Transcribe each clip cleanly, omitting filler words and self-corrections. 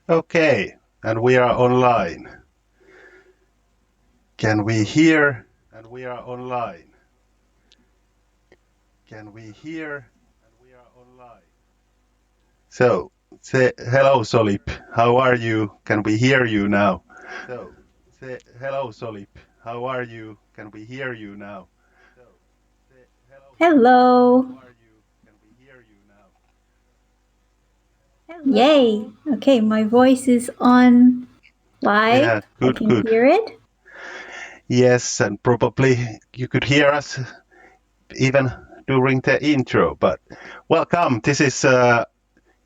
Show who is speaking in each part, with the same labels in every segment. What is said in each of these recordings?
Speaker 1: Okay, and we are online. Can we hear? And we are online. Can we hear? And we are online. So, say hello, Solip. How are you? Can we hear you now? So, say hello, Solip. How are you? Can we hear you now? So, say hello, Solip.
Speaker 2: Hello.
Speaker 1: How are you? Can we hear you now?
Speaker 2: Yay. Okay, my voice is on live.
Speaker 1: Yeah,
Speaker 2: I
Speaker 1: good,
Speaker 2: can
Speaker 1: good.
Speaker 2: hear it.
Speaker 1: Yes, and probably you could hear us even during the intro. But welcome. This is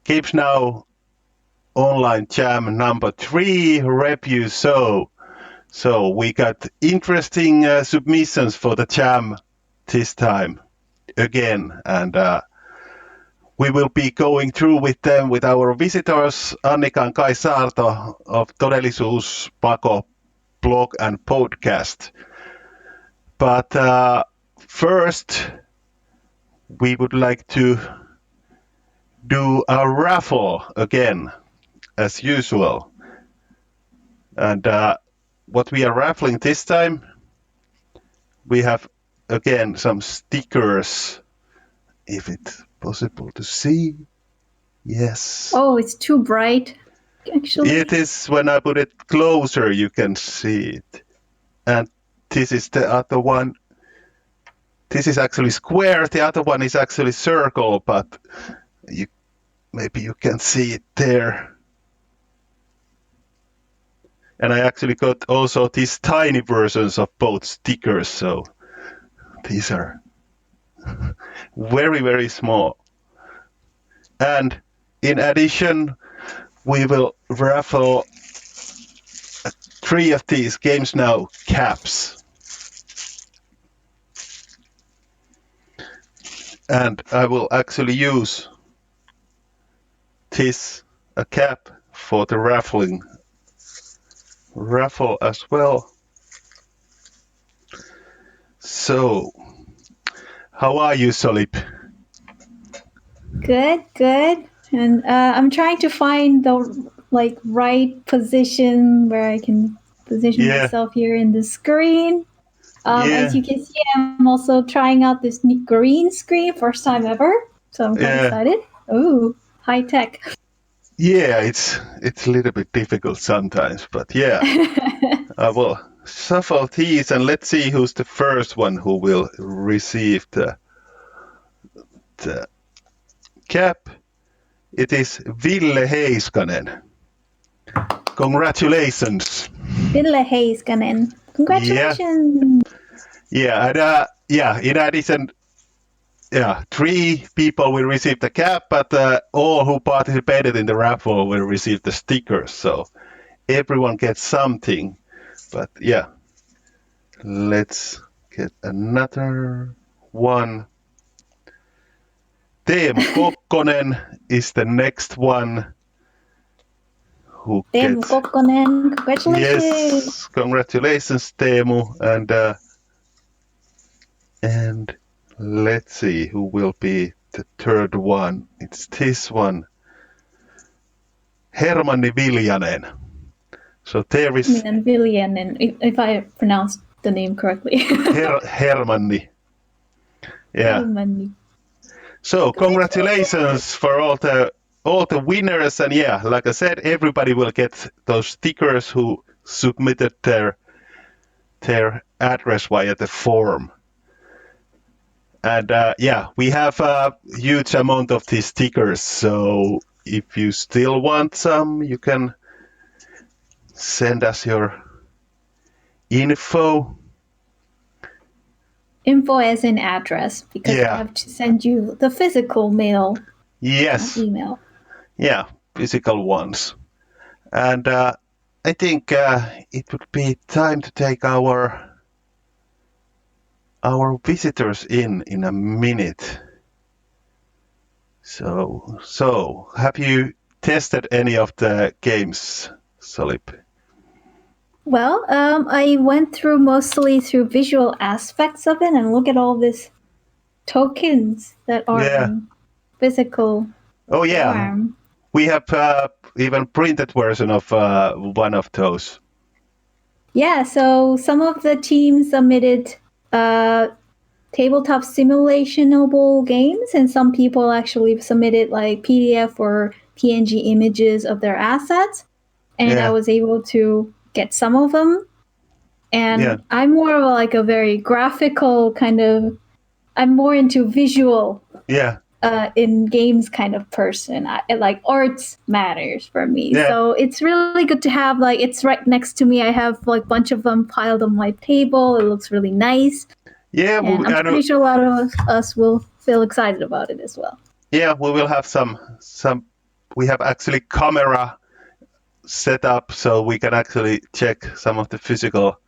Speaker 1: Games Now online jam number 3 review show. So we got interesting submissions for the jam this time again, and we will be going through with them with our visitors Annika and Kai Saarto of Todellisuuspako blog and podcast. But first, we would like to do a raffle again, as usual. And what we are raffling this time, we have again some stickers, if it's possible to see. Yes.
Speaker 2: Oh, it's too bright,
Speaker 1: It
Speaker 2: actually.
Speaker 1: is, when I put it closer, you can see it. And this is the other one. This is actually square, the other one is actually circle, but maybe you can see it there. And I actually got also these tiny versions of both stickers, so these are very, very small. And in addition, we will raffle 3 of these Games Now caps. And I will actually use this a cap for the raffle as well. So, how are you, Solip?
Speaker 2: Good, good. And I'm trying to find the right position where I can position
Speaker 1: Yeah,
Speaker 2: myself here in the screen. As
Speaker 1: yeah,
Speaker 2: you can see, I'm also trying out this new green screen, first time ever. So I'm quite
Speaker 1: yeah,
Speaker 2: excited. Ooh, high tech.
Speaker 1: yeah. It's a little bit difficult sometimes, but yeah, I will shuffle these and let's see who's the first one who will receive the cap. It is Ville Heiskanen. Congratulations.
Speaker 2: Ville Heiskanen.
Speaker 1: Yeah,
Speaker 2: Congratulations.
Speaker 1: yeah, and yeah. In addition, yeah, 3 people will receive the cap, but all who participated in the raffle will receive the stickers. So everyone gets something. But yeah, let's get another one. Teemu Kokkonen is the next one who
Speaker 2: Teemu
Speaker 1: gets.
Speaker 2: Kokkonen. Congratulations.
Speaker 1: Yes, congratulations, Teemu, and let's see who will be the third one. It's this one, Hermanni Viljanen. So there is
Speaker 2: Minän Viljanen, if I pronounced the name correctly.
Speaker 1: Hermanni. Yeah.
Speaker 2: Hermanni.
Speaker 1: So
Speaker 2: Congratulations.
Speaker 1: congratulations for all the winners, and yeah, like I said, everybody will get those stickers who submitted their address via the form. And yeah, we have a huge amount of these stickers, so if you still want some, you can send us your info.
Speaker 2: Info as in address, because I
Speaker 1: Yeah,
Speaker 2: have to send you the physical mail, not
Speaker 1: yes,
Speaker 2: email.
Speaker 1: yeah, physical ones. And I think it would be time to take our visitors in a minute. So have you tested any of the games, Solip?
Speaker 2: Well, I went through mostly through visual aspects of it and look at all these tokens that are
Speaker 1: Yeah.
Speaker 2: in physical
Speaker 1: Oh yeah.
Speaker 2: form.
Speaker 1: we have even printed version of one of those.
Speaker 2: Yeah, so some of the teams submitted tabletop simulationable games, and some people actually submitted like PDF or PNG images of their assets. And I was able to get some of them. And I'm more of like a very graphical kind of, I'm more into visual in games kind of person. Like arts matters for me. So it's really good to have, like, it's right next to me. I have like a bunch of them piled on my table. It looks really nice.
Speaker 1: Yeah,
Speaker 2: and I'm pretty sure a lot of us will feel excited about it as well.
Speaker 1: Yeah, we will have some. We have actually camera set up so we can actually check some of the physical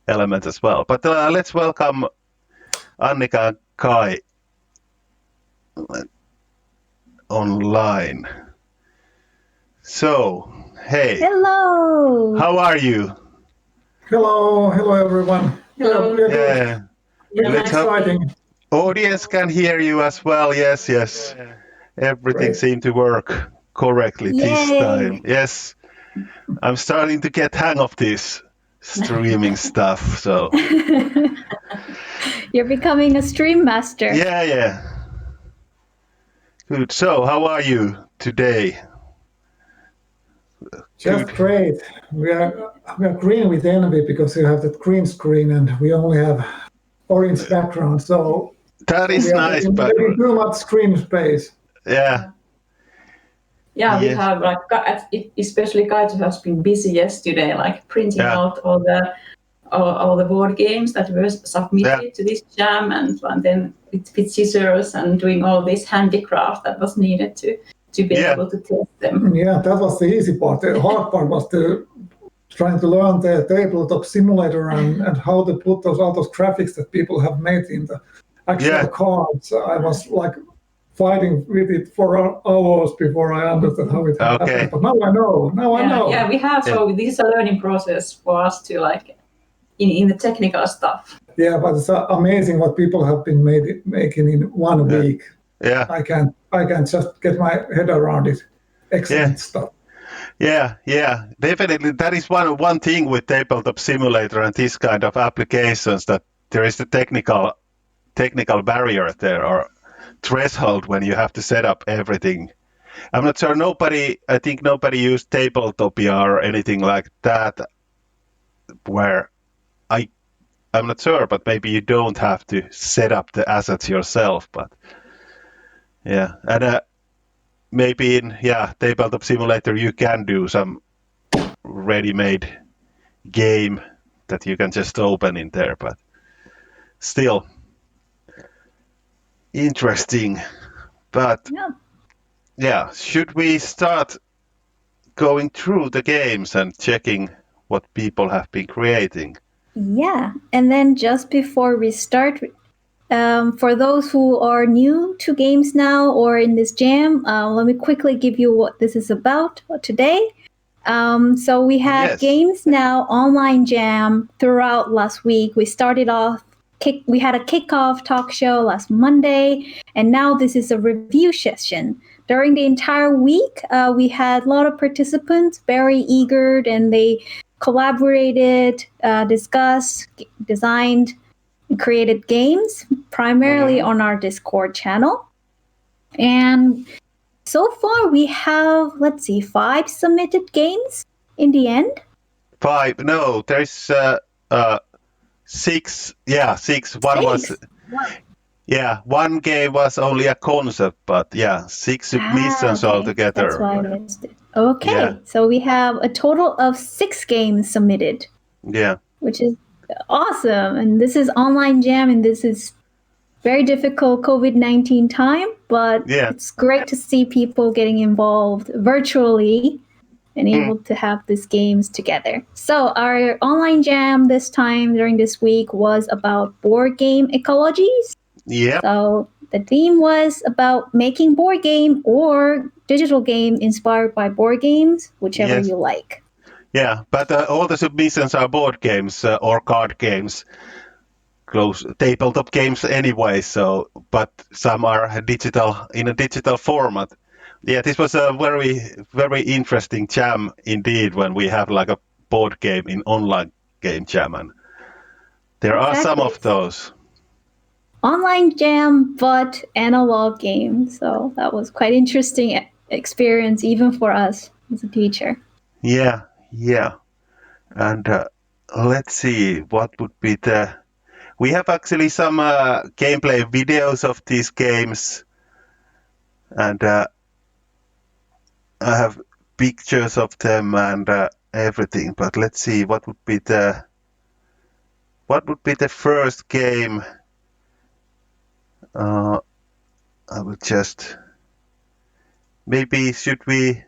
Speaker 1: elements as well. But let's welcome Annika and Kai online. So, hey.
Speaker 2: Hello.
Speaker 1: How are you?
Speaker 3: Hello everyone.
Speaker 4: Hello.
Speaker 1: Yeah.
Speaker 3: Really exciting.
Speaker 1: Audience can hear you as well. Yes. Everything seemed to work correctly this time. Yes. I'm starting to get hang of this streaming stuff. So
Speaker 2: you're becoming a stream master.
Speaker 1: Yeah. Good. So, how are you today?
Speaker 3: Just great. We are green with envy because you have that green screen and we only have orange background. So
Speaker 1: that is nice,
Speaker 3: but too much screen space.
Speaker 1: Yeah.
Speaker 4: Yeah, we have like, especially Kaito has been busy yesterday, like printing out all the board games that were submitted to this jam, and then with scissors and doing all this handicraft that was needed to be able to test them.
Speaker 3: Yeah, that was the easy part. The hard part was trying to learn the tabletop simulator and how to put all those graphics that people have made in the actual cards. I was like fighting with it for hours before I understood how it happened. But now I know. I know.
Speaker 4: Yeah, we have. So this is a learning process for us to like in the technical stuff.
Speaker 3: Yeah, but it's amazing what people have been making in 1 week.
Speaker 1: Yeah,
Speaker 3: I can't just get my head around it. Excellent stuff.
Speaker 1: Yeah, definitely. That is one thing with tabletop simulator and this kind of applications, that there is the technical barrier there, or threshold, when you have to set up everything. I'm not sure. I think nobody used Tabletopia or anything like that. Where I'm not sure, but maybe you don't have to set up the assets yourself. But yeah, and maybe in tabletop simulator you can do some ready-made game that you can just open in there. But still interesting. But should we start going through the games and checking what people have been creating?
Speaker 2: Yeah, and then just before we start, for those who are new to Games Now or in this jam, let me quickly give you what this is about today. So we had Games Now online jam throughout last week. We started off, we had a kickoff talk show last Monday, and now this is a review session. During the entire week, we had a lot of participants, very eager, and they collaborated, discussed, designed, and created games, primarily on our Discord channel. And so far we have, 5 submitted games in the end.
Speaker 1: 5? No, there's 6. Yeah, 6. One was... Yeah, one game was only a concept, but 6 submissions altogether.
Speaker 2: That's why I missed it. Okay, so we have a total of 6 games submitted.
Speaker 1: Yeah.
Speaker 2: Which is awesome. And this is online jam, and this is very difficult COVID-19 time, but it's great to see people getting involved virtually and able to have these games together. So our online jam this time during this week was about board game ecologies.
Speaker 1: Yeah.
Speaker 2: So the theme was about making board game or digital game inspired by board games, whichever you like.
Speaker 1: Yeah, but all the submissions are board games or card games, close tabletop games anyway. So, but some are digital in a digital format. Yeah, this was a very, very interesting jam indeed when we have like a board game in online game jam. And there are some of those.
Speaker 2: Online jam, but analog game. So that was quite interesting experience even for us as a teacher.
Speaker 1: Yeah. And let's see, what would be the... We have actually some gameplay videos of these games. And I have pictures of them and everything. But let's see, what would be the first game? I will just... Maybe should we...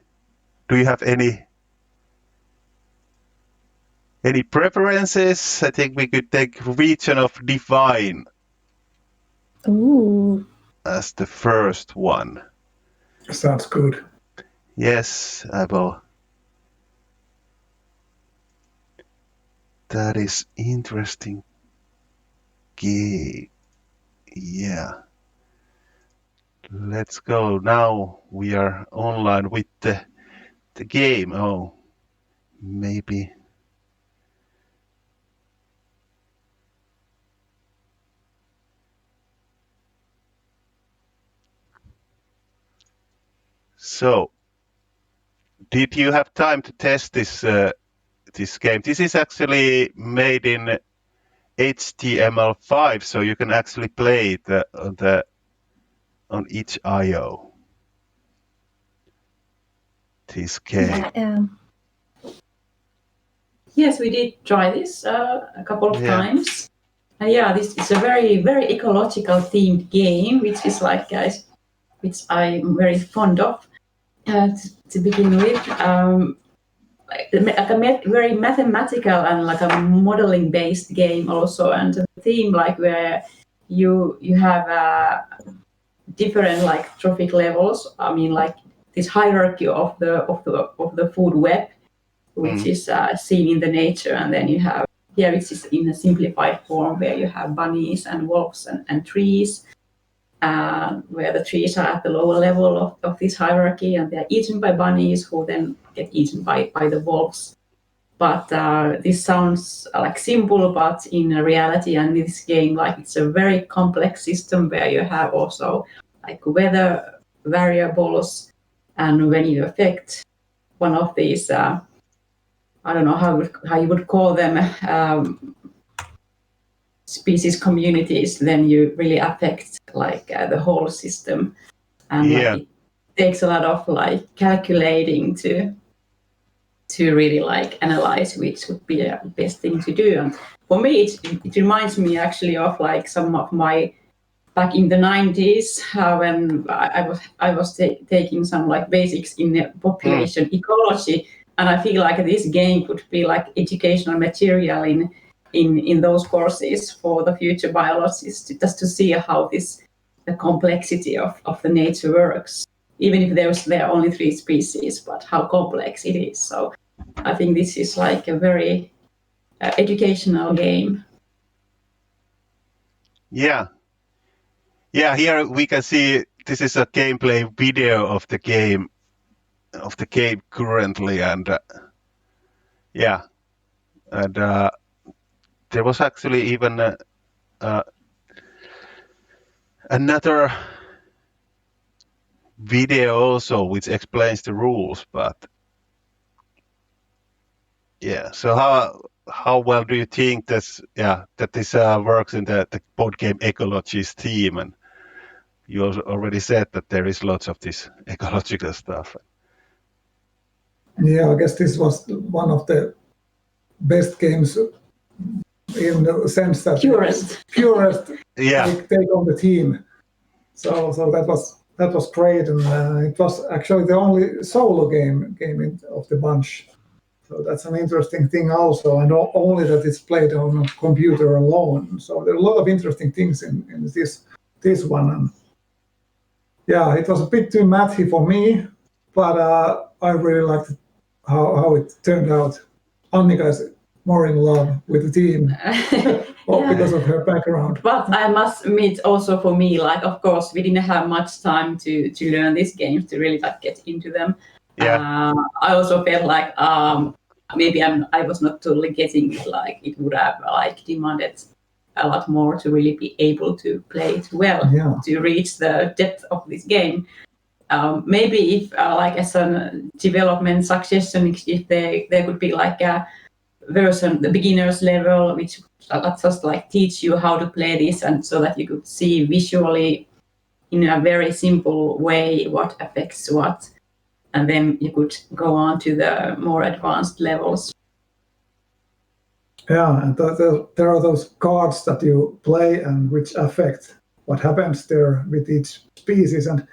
Speaker 1: Do you have any preferences? I think we could take Region of Divine as the first one.
Speaker 3: Sounds good.
Speaker 1: Yes, I will. That is interesting game. Yeah. Let's go. Now we are online with the game. Oh, maybe. So, did you have time to test this game? This is actually made in HTML5, so you can actually play it on each I/O. This game.
Speaker 4: Yes, we did try this a couple of times. This is a very, very ecological themed game, which is like, which I'm very fond of to begin with. Like a very mathematical and like a modeling based game also, and the theme like where you have different like trophic levels. I mean, like this hierarchy of the food web, which is seen in the nature, and then you have which is in a simplified form where you have bunnies and wolves and trees, where the trees are at the lower level of this hierarchy, and they're eaten by bunnies who then get eaten by the wolves. But this sounds like simple, but in reality, and this game, like it's a very complex system where you have also like weather variables, and when you affect one of these, I don't know how you would call them, species communities, then you really affect like the whole system, and like, it takes a lot of like calculating to really like analyze which would be the best thing to do. And for me, it reminds me actually of like some of my back in the 90s when I was taking some like basics in population ecology, and I feel like this game could be like educational material in those courses for the future biologists, just to see how the complexity of the nature works, even if there are only 3 species, but how complex it is. So I think this is like a very educational game.
Speaker 1: Yeah, here we can see this is a gameplay video of the game currently, and there was actually even another video also which explains the rules, but so how well do you think that this works in the board game Ecologies team? And you already said that there is lots of this ecological stuff.
Speaker 3: Yeah, I guess this was one of the best games in the sense that
Speaker 4: purest
Speaker 3: take on the team. So that was great, and it was actually the only solo game of the bunch. So that's an interesting thing also, and only that it's played on a computer alone. So there are a lot of interesting things in this one. And yeah, it was a bit too mathy for me, but I really liked how it turned out. Annika is more in love with the team, or because of her background.
Speaker 4: But I must admit, also for me, like of course we didn't have much time to learn these games to really like get into them. I also felt like maybe I was not totally getting it. Like it would have like demanded a lot more to really be able to play it well, to reach the depth of this game. Maybe if like as a development suggestion, if there could be like a version, the beginner's level, which just like teach you how to play this, and so that you could see visually in a very simple way what affects what, and then you could go on to the more advanced levels.
Speaker 3: Yeah, and there are those cards that you play and which affect what happens there with each species. And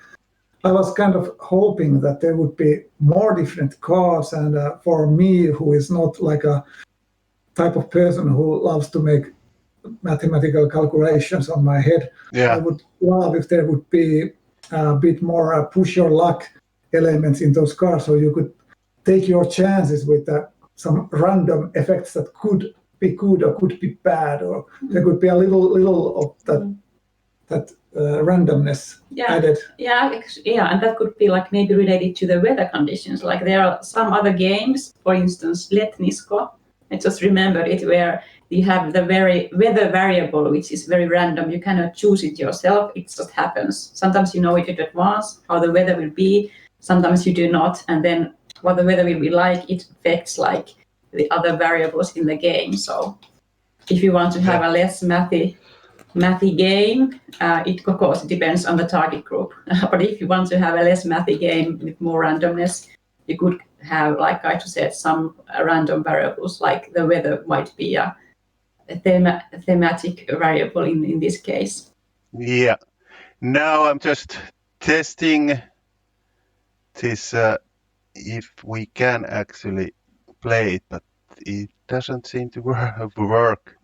Speaker 3: I was kind of hoping that there would be more different cards. And for me, who is not like a type of person who loves to make mathematical calculations on my head, I would love if there would be a bit more push your luck elements in those cards, so you could take your chances with some random effects that could be good or could be bad, or there could be a little of that randomness added.
Speaker 4: Yeah, and that could be like maybe related to the weather conditions. Like there are some other games, for instance, Letnisko. I just remembered it, where you have the very weather variable, which is very random. You cannot choose it yourself. It just happens. Sometimes you know it in advance how the weather will be. Sometimes you do not, and then what the weather will be like, it affects like the other variables in the game. So if you want to have a less mathy game, it of course depends on the target group. But if you want to have a less mathy game with more randomness, you could have, like I just said, some random variables, like the weather might be a thematic variable in this case.
Speaker 1: Yeah. Now I'm just testing this if we can actually play it, but it doesn't seem to work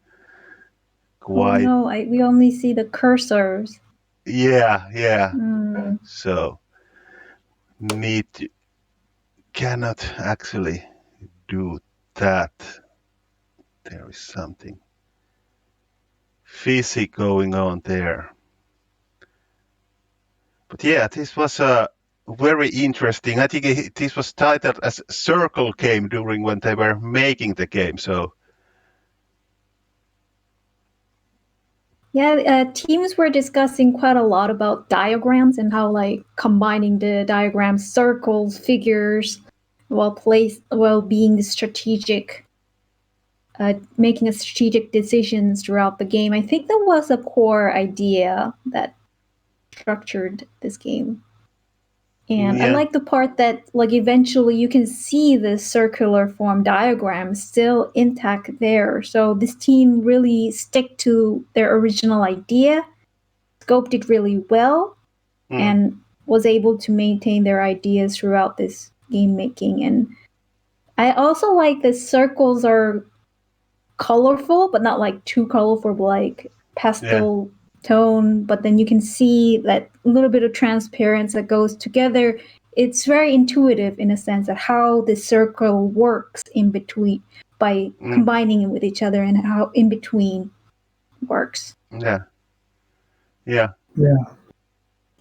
Speaker 1: quite.
Speaker 2: Oh no, we only see the cursors.
Speaker 1: Yeah. So cannot actually do that. There is something fishy going on there. But yeah, this was very interesting. I think this was titled as Circle Game during when they were making the game. So
Speaker 2: yeah, teams were discussing quite a lot about diagrams and how like combining the diagrams, circles, figures, while being strategic, making a strategic decisions throughout the game. I think that was a core idea that structured this game. And I like the part that like eventually you can see the circular form diagram still intact there. So this team really stick to their original idea, scoped it really well, and was able to maintain their ideas throughout this game making. And I also like the circles are colorful, but not like too colorful, like pastel tone, but then you can see that little bit of transparency that goes together. It's very intuitive in a sense of how the circle works in between by combining it with each other, and how in between works.
Speaker 1: Yeah.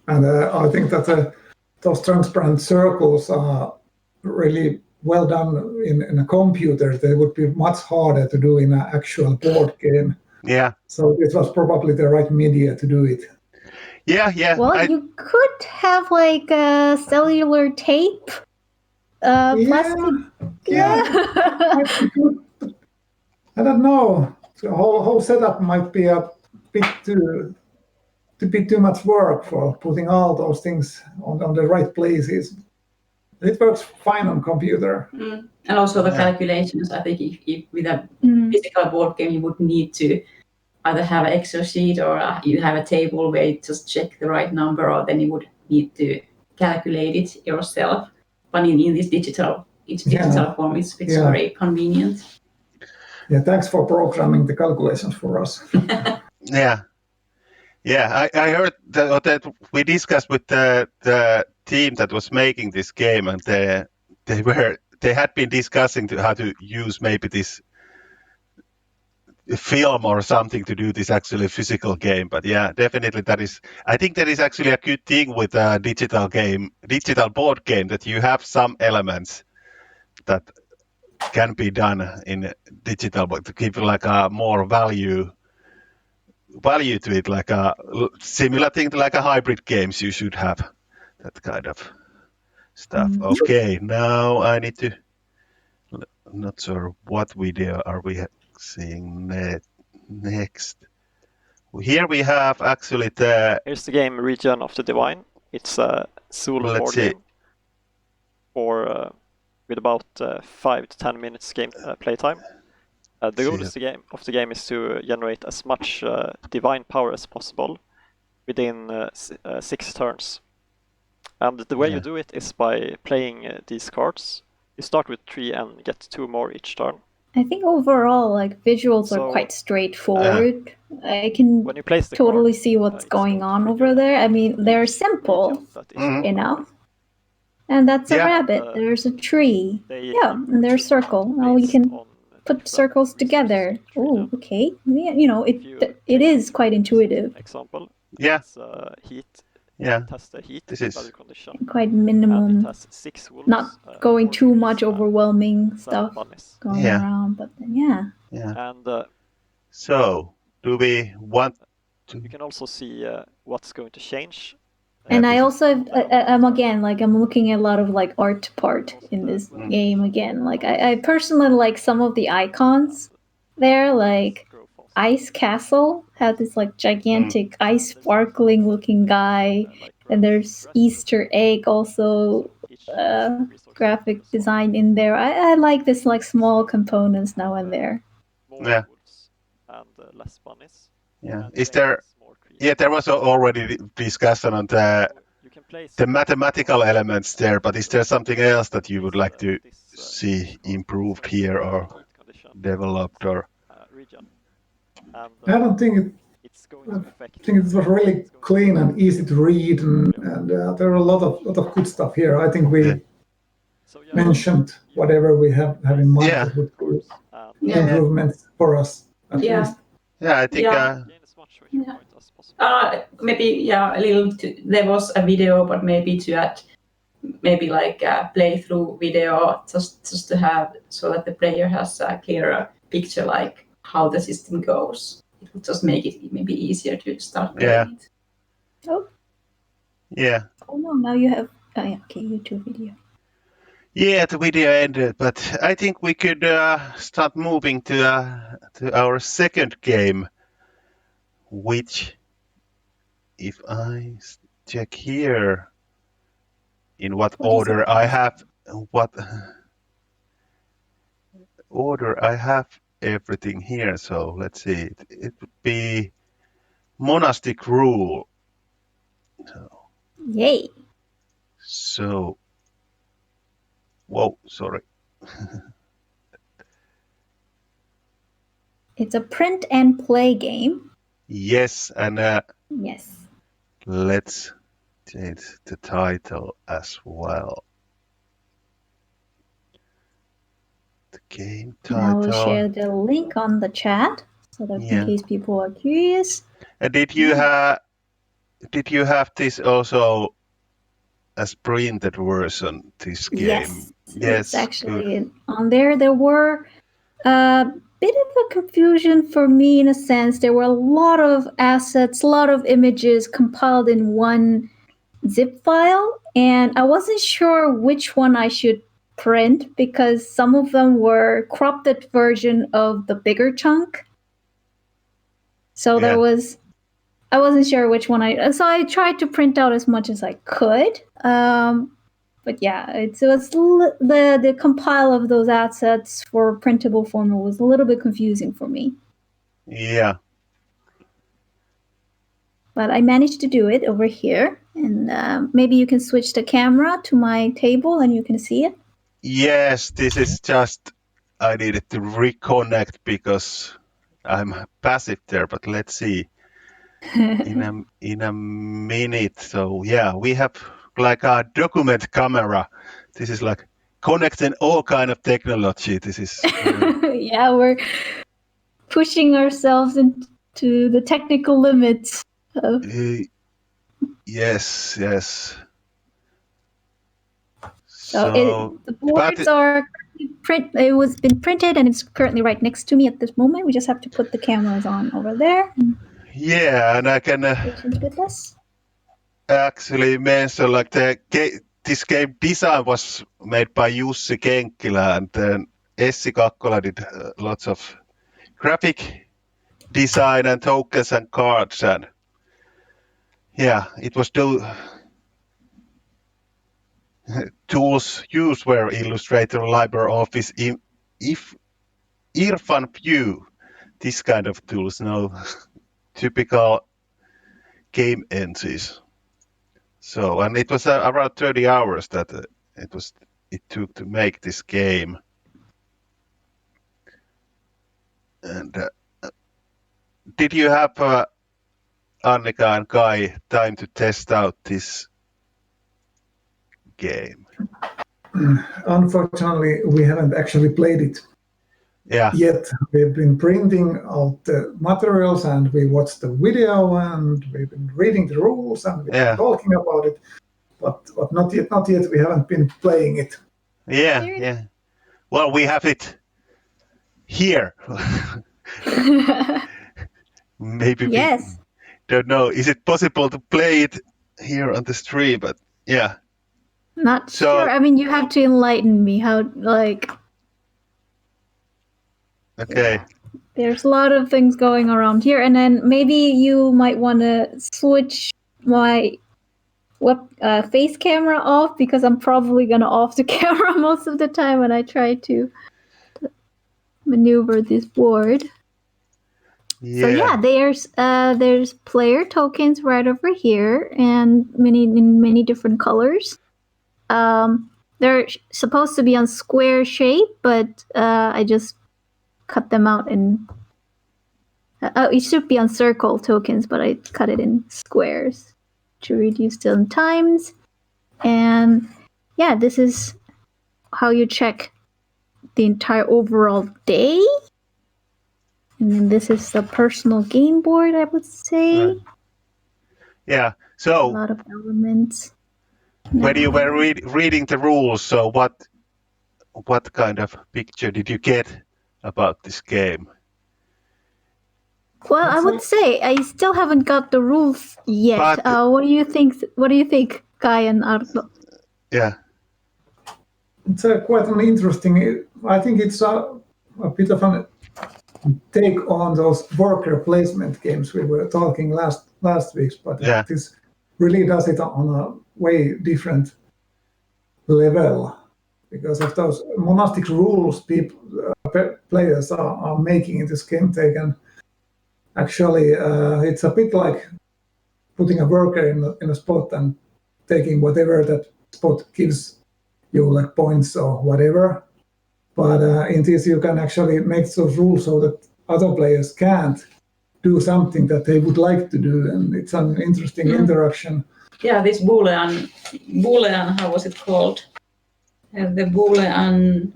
Speaker 3: And I think that those transparent circles are really well done in a computer. They would be much harder to do in an actual board game.
Speaker 1: Yeah.
Speaker 3: So it was probably the right media to do it.
Speaker 1: Yeah.
Speaker 2: Well, you could have like a cellular tape, plastic.
Speaker 3: Yeah. I don't know. The whole setup might be a bit too much work for putting all those things on the right places. It works fine on computer.
Speaker 4: And also the calculations. I think if with a physical board game, you would need to either have an Excel sheet or you have a table where you just check the right number, or then you would need to calculate it yourself. But in this digital form, it's very convenient.
Speaker 3: Yeah, thanks for programming the calculations for us.
Speaker 1: Yeah, I heard that we discussed with the team that was making this game, and they had been discussing how to use maybe this film or something to do this actually physical game. But yeah, definitely I think that is actually a good thing with a digital board game, that you have some elements that can be done in digital, but to give like a more value to it, like a similar thing to like a hybrid games. You should have that kind of stuff. Okay, now I need to. Not sure what video are we seeing next. Here we have actually
Speaker 5: Here's the game Region of the Divine. It's a solo board game for with about 5 to 10 minutes game playtime. The goal of the game is to generate as much divine power as possible within 6 turns. And the way you do it is by playing these cards. You start with 3 and get 2 more each turn.
Speaker 2: I think overall, like, visuals are quite straightforward. I can totally see what's going on over there. I mean, they're simple enough. And that's a rabbit. There's a tree. Yeah, and there's a circle. Oh, you can put circles together. Oh, okay. Yeah, you know, it is quite intuitive.
Speaker 5: Example.
Speaker 1: Yeah.
Speaker 5: Heat.
Speaker 1: Yeah.
Speaker 5: Test the heat
Speaker 1: this is
Speaker 5: condition.
Speaker 2: Quite minimum. Not going too much overwhelming stuff going around, but then,
Speaker 5: yeah. And
Speaker 1: so, do we want to?
Speaker 5: You can also see what's going to change.
Speaker 2: And I also, I'm looking at a lot of like art part in this game again. Like I personally like some of the icons there, like Ice Castle had this like gigantic ice sparkling looking guy, and there's Easter egg also graphic design in there. I like this like small components now and there.
Speaker 1: Yeah.
Speaker 5: And less bunnies.
Speaker 1: Yeah. Is there? Yeah, there was already discussion on the mathematical elements there, but is there something else that you would like to see improved here or developed or?
Speaker 3: I don't think I think it was really clean and easy to read, and there are a lot of good stuff here. I think we mentioned whatever we have in mind that would be improvements for us. At least.
Speaker 1: Yeah, I think.
Speaker 4: Maybe a little. There was a video, but maybe to add, maybe like a playthrough video, just to have so that the player has a clearer picture, like how the system goes. It would just make it maybe easier to start playing it.
Speaker 2: Oh.
Speaker 1: Yeah.
Speaker 2: Oh no! Now you have YouTube video.
Speaker 1: Yeah, the video ended, but I think we could start moving to our second game, which, if I check here, in what order I have everything here. So let's see. It would be Monastic Rule.
Speaker 2: Yay!
Speaker 1: So, whoa, sorry.
Speaker 2: It's a print and play game.
Speaker 1: Yes, and
Speaker 2: yes.
Speaker 1: Let's change the title as well. The game title.
Speaker 2: And I will share the link on the chat so that in case people are curious.
Speaker 1: And did you have this also as printed version? This game.
Speaker 2: Yes.
Speaker 1: Yes.
Speaker 2: It's actually on there. There were a bit of a confusion for me in a sense. There were a lot of assets, a lot of images compiled in one zip file, and I wasn't sure which one I should print because some of them were cropped version of the bigger chunk. So I wasn't sure which one so I tried to print out as much as I could. But yeah, it was the compile of those assets for printable format was a little bit confusing for me.
Speaker 1: Yeah.
Speaker 2: But I managed to do it over here, and maybe you can switch the camera to my table and you can see it.
Speaker 1: Yes, this is just I needed to reconnect because I'm passive there. But let's see in a minute. So yeah, we have like a document camera. This is like connecting all kind of technology. This is
Speaker 2: yeah, pushing ourselves into the technical limits.
Speaker 1: Yes.
Speaker 2: So the boards are it was been printed and it's currently right next to me at this moment. We just have to put the cameras on over there.
Speaker 1: Yeah, and I can
Speaker 2: with this.
Speaker 1: actually mention like this game design was made by Jussi Kenkkilä, and then Essi Kakkola did lots of graphic design and tokens and cards, and yeah, it was tools used were Illustrator, LibreOffice, Irfan View, this kind of tools, no typical game entries. So, and it was around 30 hours that it took to make this game. And did you have Annika and Kai time to test out this game?
Speaker 3: Unfortunately, we haven't actually played it yet. We've been printing out the materials and we watched the video and we've been reading the rules and we've been talking about it, but not yet. We haven't been playing it.
Speaker 1: Yeah. Well, we have it here. Maybe
Speaker 2: yes.
Speaker 1: Don't know. Is it possible to play it here on the stream? But yeah.
Speaker 2: Not sure. I mean, you have to enlighten me. How, like...
Speaker 1: Okay.
Speaker 2: Yeah. There's a lot of things going around here. And then maybe you might want to switch my face camera off, because I'm probably going to off the camera most of the time when I try to maneuver this board.
Speaker 1: Yeah.
Speaker 2: So yeah, there's player tokens right over here, and in many different colors. They're supposed to be on square shape, but I just cut them out and it should be on circle tokens, but I cut it in squares to reduce the times. And yeah, this is how you check the entire overall day. And then this is the personal game board, I would say.
Speaker 1: Yeah, so...
Speaker 2: a lot of elements.
Speaker 1: When you were reading the rules, so what kind of picture did you get about this game?
Speaker 2: Well, I would say I still haven't got the rules yet. What do you think? What do you think, Kai and Aalto?
Speaker 1: Yeah,
Speaker 3: it's quite an interesting. I think it's a bit of a take on those worker placement games we were talking last week, but this really does it on a way different level because of those monastic rules players are making in this game. They can actually, it's a bit like putting a worker in a spot and taking whatever that spot gives you, like points or whatever. But in this, you can actually make those rules so that other players can't do something that they would like to do, and it's an interesting interaction.
Speaker 4: Yeah, this Boolean, how was it called? The Boolean,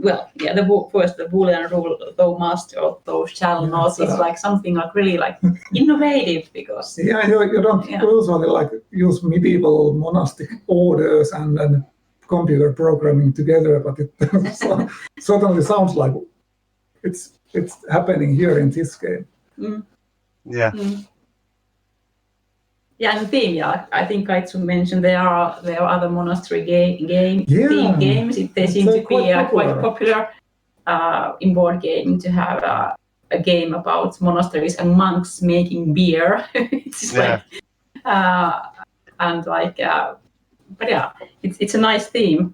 Speaker 4: first the Boolean rule, thou must or thou shall not, is like something like really like innovative because...
Speaker 3: Yeah, you don't usually like use medieval monastic orders and computer programming together, but it certainly sounds like it's happening here in this game.
Speaker 4: Mm.
Speaker 1: Yeah.
Speaker 4: Mm. Yeah, and the theme, I think I should mention there are other monastery theme games. They seem to be quite popular in board gaming to have a game about monasteries and monks making beer. It's like, and like, but yeah, it's a nice theme.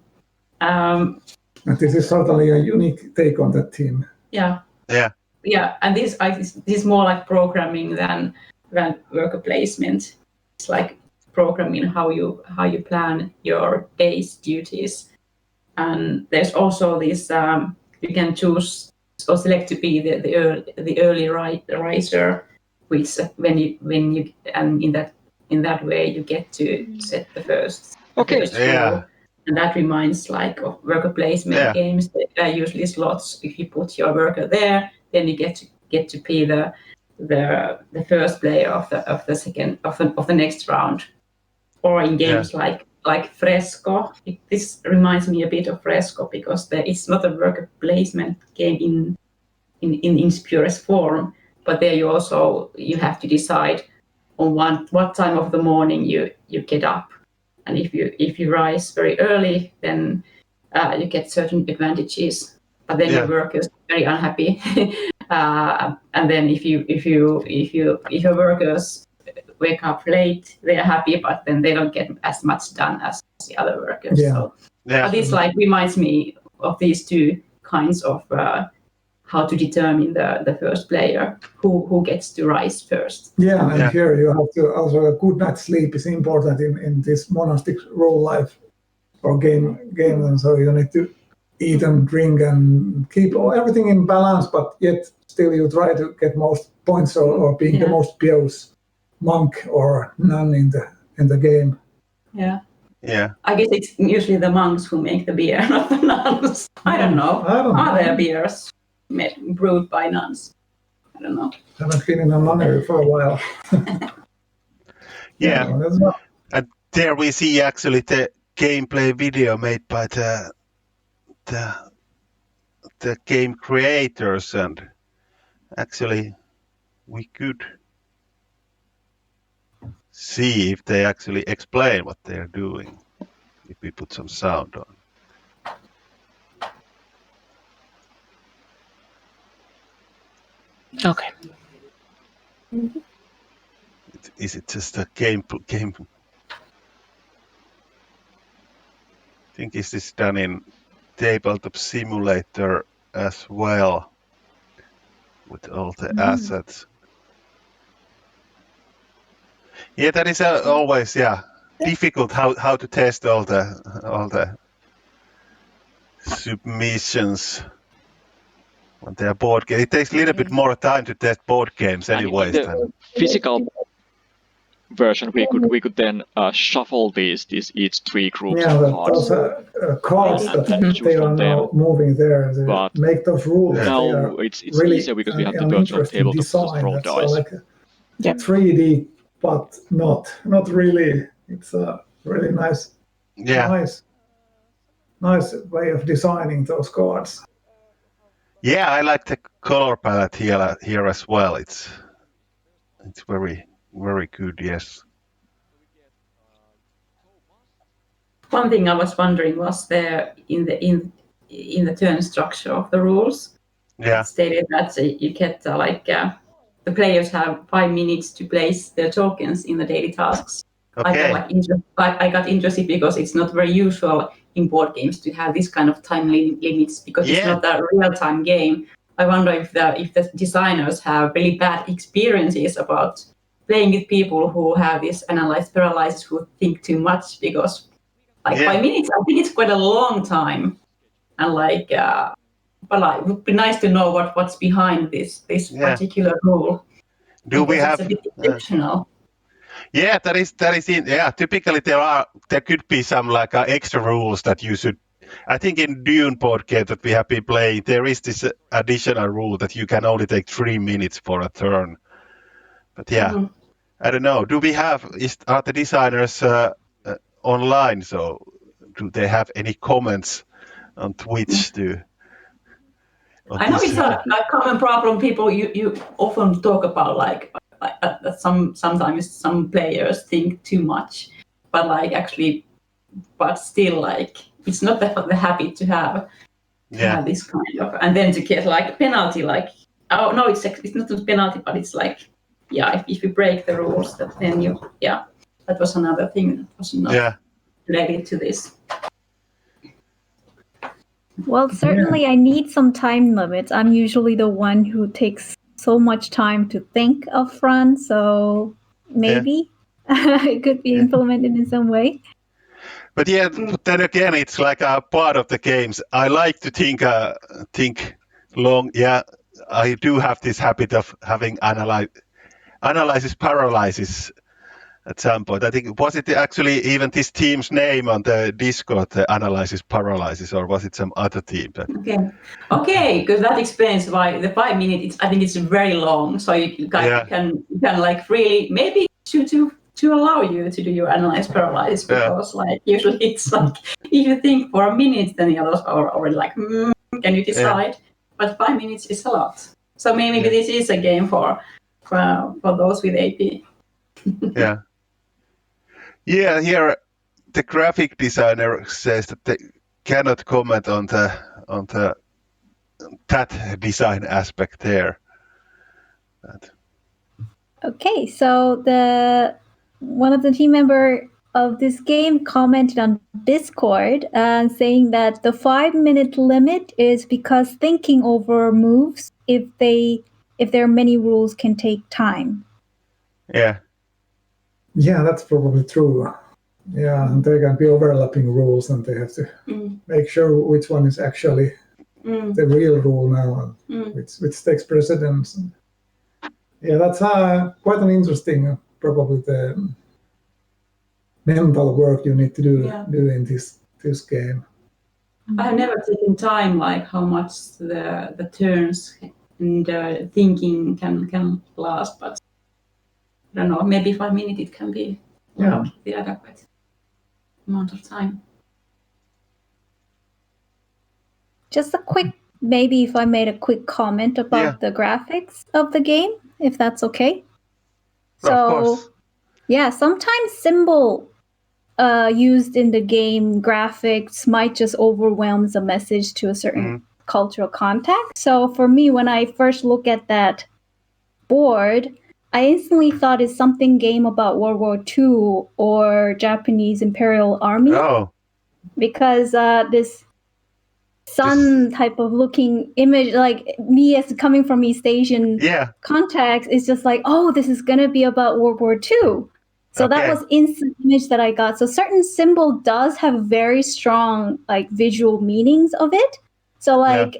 Speaker 3: And this is certainly a unique take on that theme.
Speaker 4: Yeah.
Speaker 1: Yeah.
Speaker 4: Yeah, and this is more like programming than worker placement. It's like programming how you plan your day's duties, and there's also this you can choose or select to be the early riser, which when you and in that way you get to set the first rule. And that reminds like of worker placement games. There are usually slots. If you put your worker there, then you get to get to be the first player of the next round. Or in games like Fresco, this reminds me a bit of Fresco because it's not a worker placement game in its purest form, but there you have to decide on what time of the morning you get up, and if you rise very early, then you get certain advantages, but then your workers are very unhappy, and then if your workers wake up late, they are happy, but then they don't get as much done as the other workers. But this reminds me of these two kinds of how to determine the first player who gets to rise first.
Speaker 3: And here you have to also a good night's sleep is important in this monastic role life or game, and so you need to eat and drink and keep everything in balance, but yet still you try to get most points or being the most pious monk or nun in the game.
Speaker 4: Yeah. I guess it's usually the monks who make the beer, not the nuns. I don't know. Are there beers brewed by nuns? I don't know.
Speaker 3: I haven't been in a nunnery for a while.
Speaker 1: And there we see actually the gameplay video made by the game creators, and actually we could see if they actually explain what they're doing if we put some sound on.
Speaker 6: Okay.
Speaker 1: Is it just a game? I think is this done in tabletop simulator as well with all the assets? Yeah, that is always difficult how to test all the submissions on their board game. It takes a little bit more time to test board games anyways.
Speaker 6: The physical version we could then shuffle these each three groups of cards.
Speaker 3: Those cards that they are now moving there. But make those rules.
Speaker 6: Now it's really easier because we have the virtual table to just roll dice.
Speaker 3: Like 3D, but not really. It's a really nice way of designing those cards.
Speaker 1: Yeah, I like the color palette here as well. It's very good. Yes.
Speaker 4: One thing I was wondering was there in the turn structure of the rules.
Speaker 1: Yeah.
Speaker 4: It stated that you get the players have 5 minutes to place their tokens in the daily tasks.
Speaker 1: Okay.
Speaker 4: I got interested because it's not very usual in board games to have this kind of time limits because it's not a real-time game. I wonder if the designers have really bad experiences about playing with people who have this analysis paralysis, who think too much, because 5 minutes, I think it's quite a long time, and but it would be nice to know what's behind this particular rule.
Speaker 1: Do we have?
Speaker 4: It's a bit exceptional.
Speaker 1: Yeah, that is it. Yeah, typically there could be some extra rules that you should. I think in Dune board game that we have been playing, there is this additional rule that you can only take 3 minutes for a turn. But I don't know. Do we have? Are the designers online? So do they have any comments on Twitch?
Speaker 4: I know it's a common problem. People you often talk about sometimes some players think too much, but still it's not the habit to have this kind of, and then to get penalty it's not a penalty, but it's if you break the rules, then that was another thing that was not related to this.
Speaker 2: Well, certainly I need some time limits. I'm usually the one who takes so much time to think up front, so maybe it could be implemented in some way.
Speaker 1: But then again, it's like a part of the games. I like to think long. Yeah, I do have this habit of having analysis paralysis at some point. I think, was it actually even this team's name on the Discord, the Analysis Paralysis, or was it some other team?
Speaker 4: Okay, because that explains why the 5 minutes. I think it's very long, so you can like really maybe to allow you to do your Analysis Paralysis, because like usually it's like if you think for a minute, then the others are already like, can you decide? But 5 minutes is a lot. So maybe this is a game for those with AP.
Speaker 1: Yeah, here the graphic designer says that they cannot comment on the that design aspect there.
Speaker 2: Okay, so one of the team member of this game commented on Discord saying that the 5-minute limit is because thinking over moves, if there are many rules, can take time.
Speaker 3: Yeah, that's probably true. Yeah, and there can be overlapping rules, and they have to make sure which one is actually the real rule now, and which takes precedence. Yeah, that's quite an interesting, probably the mental work you need to do in this game.
Speaker 4: I have never taken time, like how much the turns and thinking can last, but I don't know, maybe 5 minutes it can be the adequate amount of time.
Speaker 2: Just a quick, maybe if I made a quick comment about the graphics of the game, if that's okay.
Speaker 1: So, of course.
Speaker 2: Yeah, sometimes symbol used in the game graphics might just overwhelm the message to a certain cultural context. So for me, when I first look at that board, I instantly thought it's something game about World War II or Japanese Imperial Army.
Speaker 1: Oh.
Speaker 2: Because this sun type of looking image, like me as coming from East Asian context, is just like, oh, this is going to be about World War II. So that was instant image that I got. So certain symbol does have very strong like visual meanings of it. So like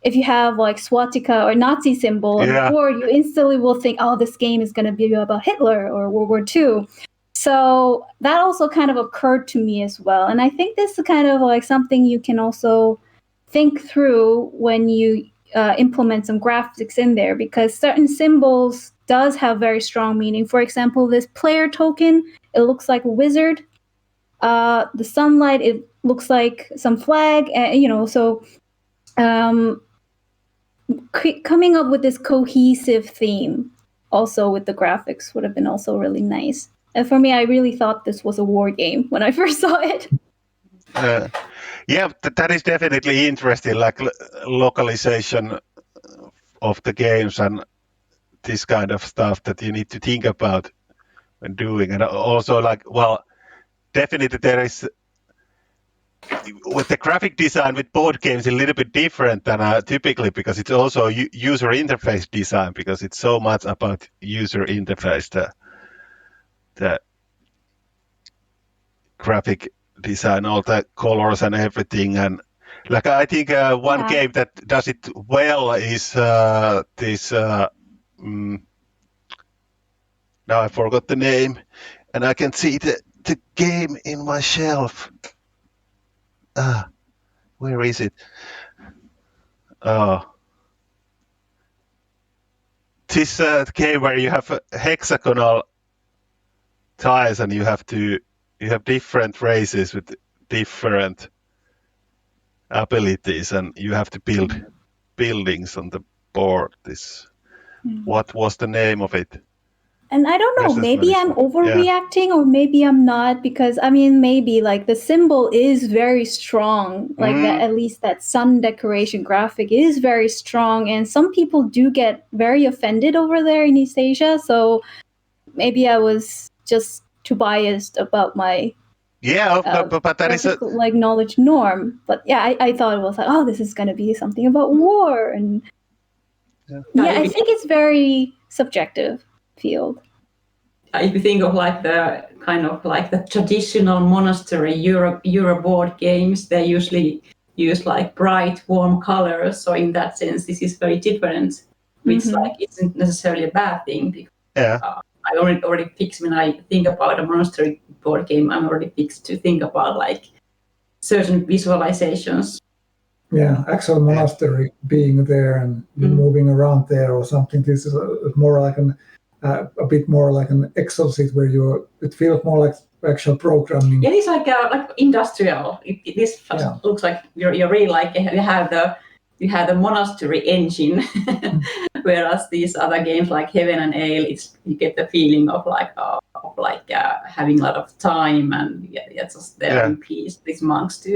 Speaker 2: if you have like swastika or Nazi symbol on the board, you instantly will think, oh, this game is going to be about Hitler or World War II. So that also kind of occurred to me as well. And I think this is kind of like something you can also think through when you implement some graphics in there, because certain symbols does have very strong meaning. For example, this player token, it looks like a wizard. The sunlight, it looks like some flag, so coming up with this cohesive theme also with the graphics would have been also really nice. And for me, I really thought this was a war game when I first saw it.
Speaker 1: That is definitely interesting, like localization of the games and this kind of stuff that you need to think about when doing. And also definitely there is, with the graphic design with board games, a little bit different than typically, because it's also user interface design, because it's so much about user interface, the graphic design, all the colors and everything. And like I think one game that does it well is this. Now I forgot the name, and I can see the game in my shelf. Where is it? This game where you have hexagonal tiles, and you have different races with different abilities, and you have to build buildings on the board. What was the name of it?
Speaker 2: And I don't know, maybe I'm overreacting or maybe I'm not, because I mean, maybe like the symbol is very strong, like that, at least that sun decoration graphic is very strong. And some people do get very offended over there in East Asia. So maybe I was just too biased about my
Speaker 1: but that is
Speaker 2: like knowledge norm. But I thought it was like, oh, this is going to be something about war. And I think it's very subjective field.
Speaker 4: If you think of like the kind of like the traditional monastery Euro board games, they usually use like bright, warm colors. So in that sense, this is very different, which like isn't necessarily a bad thing. Because, I already fixed when I think about a monastery board game. I'm already fixed to think about like certain visualizations.
Speaker 3: Yeah, actual monastery being there and moving around there or something. This is more like a bit more like an Excel sheet where it feels more like actual programming.
Speaker 4: Yeah, it's like industrial. This looks like you're really like you have the monastery engine, whereas these other games like Heaven and Ale, you get the feeling of having a lot of time and just there in peace. These monks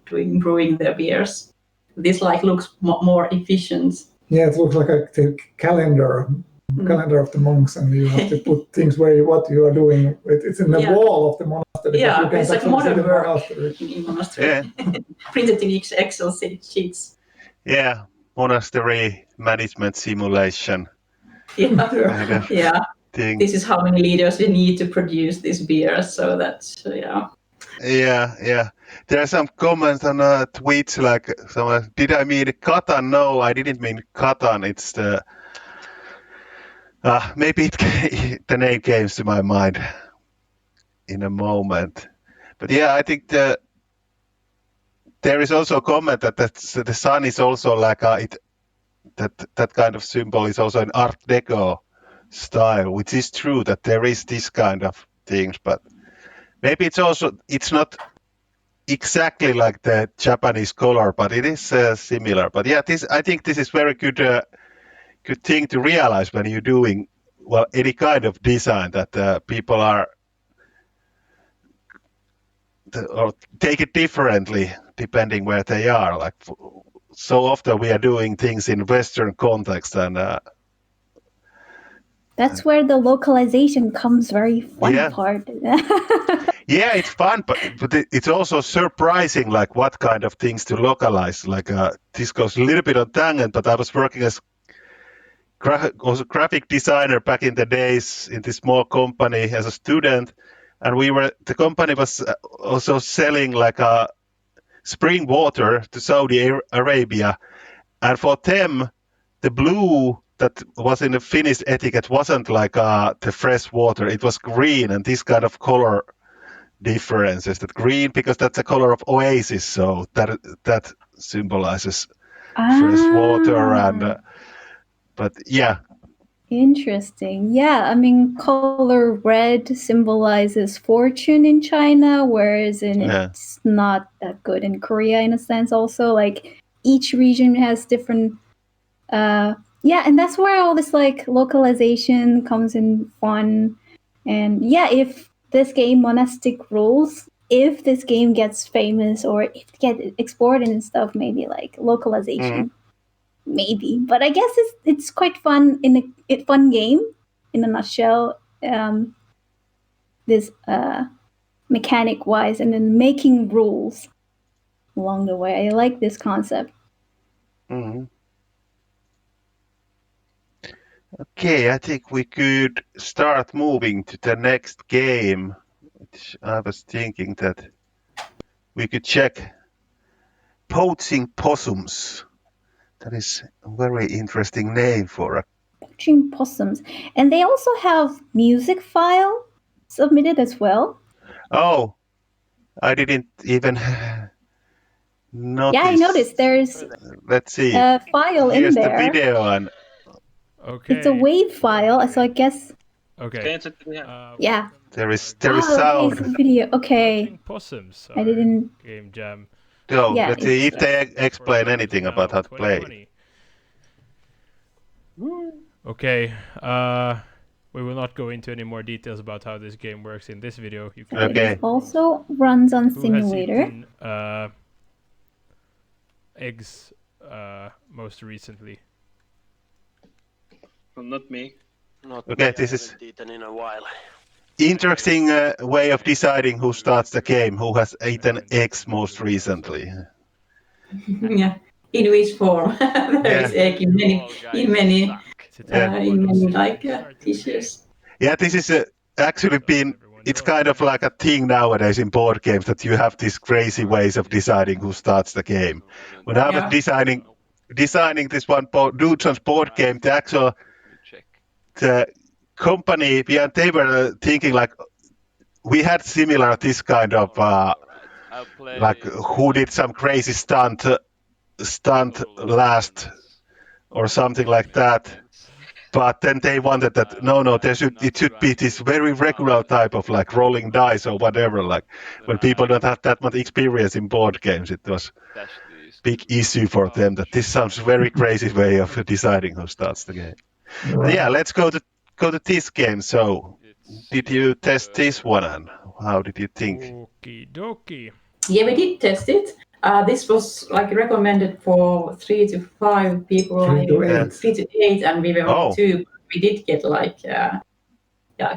Speaker 4: brewing their beers. This like looks more efficient.
Speaker 3: Yeah, it looks like a calendar of the monks, and you have to put things what you are doing. It's in the wall of the monastery.
Speaker 4: Yeah, it's like modern work in monastery.
Speaker 1: Yeah.
Speaker 4: Printed in Excel sheets.
Speaker 1: Yeah, monastery management simulation.
Speaker 4: Yeah. This is how many liters you need to produce this beer. So that's
Speaker 1: Yeah. There are some comments on tweets like someone, did I mean Catan? No, I didn't mean Catan. It's the maybe the name came to my mind in a moment. But yeah, I think there is also a comment that the sun is also like that kind of symbol is also an Art Deco style, which is true that there is this kind of things, but maybe it's not exactly like the Japanese color, but it is similar. But yeah, I think this is very good thing to realize when you're doing any kind of design that people are or take it differently depending where they are. Like so often we are doing things in Western context, and
Speaker 2: that's where the localization comes very fun part.
Speaker 1: Yeah, it's fun, but it's also surprising, like what kind of things to localize. Like this goes a little bit on tangent, but I was working as a graphic designer back in the days in this small company as a student, and the company was also selling like spring water to Saudi Arabia, and for them, the blue that was in the Finnish etiquette wasn't like the fresh water; it was green, and this kind of color differences. That green because that's the color of oasis, so that symbolizes fresh water, and but yeah.
Speaker 2: Interesting. Yeah, I mean, color red symbolizes fortune in China, whereas it's not that good in Korea in a sense. Also, like each region has different. And that's where all this like localization comes in fun. And yeah, if this game Monastic Rules, if this game gets famous or if it gets exported and stuff, maybe like localization. Maybe, but I guess it's quite fun fun game in a nutshell. This mechanic wise, and then making rules along the way. I like this concept.
Speaker 1: Okay, I think we could start moving to the next game, which I was thinking that we could check. Poaching Possums. That is a very interesting name for a
Speaker 2: Poaching Possums. And they also have music file submitted as well.
Speaker 1: Oh, I didn't even notice.
Speaker 2: Yeah, I noticed there's
Speaker 1: Let's see.
Speaker 2: A file
Speaker 1: Here's
Speaker 2: in there.
Speaker 1: The video and
Speaker 2: it's a WAV file, so I guess.
Speaker 7: Okay.
Speaker 2: Yeah.
Speaker 1: There is sound.
Speaker 2: Okay, so video. Okay.
Speaker 7: Possums.
Speaker 2: I didn't.
Speaker 7: Game jam.
Speaker 1: So let's see if they explain anything about how to play.
Speaker 7: Okay. We will not go into any more details about how this game works in this video. You can
Speaker 2: It also runs on simulator.
Speaker 7: Who has eaten, eggs most recently?
Speaker 8: Well, not me.
Speaker 1: Okay, this is
Speaker 8: eaten in a while.
Speaker 1: Interesting way of deciding who starts the game, who has eaten eggs most recently.
Speaker 4: Yeah, in which form? There is egg in many dishes.
Speaker 1: Yeah, this is actually it's kind of like a thing nowadays in board games that you have these crazy ways of deciding who starts the game. When I was designing this one Dudson's board game, the company, they were thinking like we had similar this kind of like who did some crazy stunt last or something like that. But then they wanted that no, it should be this very regular type of like rolling dice or whatever. Like when people don't have that much experience in board games, it was big issue for them that this sounds very crazy way of deciding who starts the game. Right. Yeah, let's go to this game. So, did you test this one and how did you think?
Speaker 7: Okie dokie.
Speaker 4: Yeah, we did test it. This was like recommended for 3 to 5 people.
Speaker 3: 3 to 8.
Speaker 4: 3 to 8, and we were only 2. We did get like, I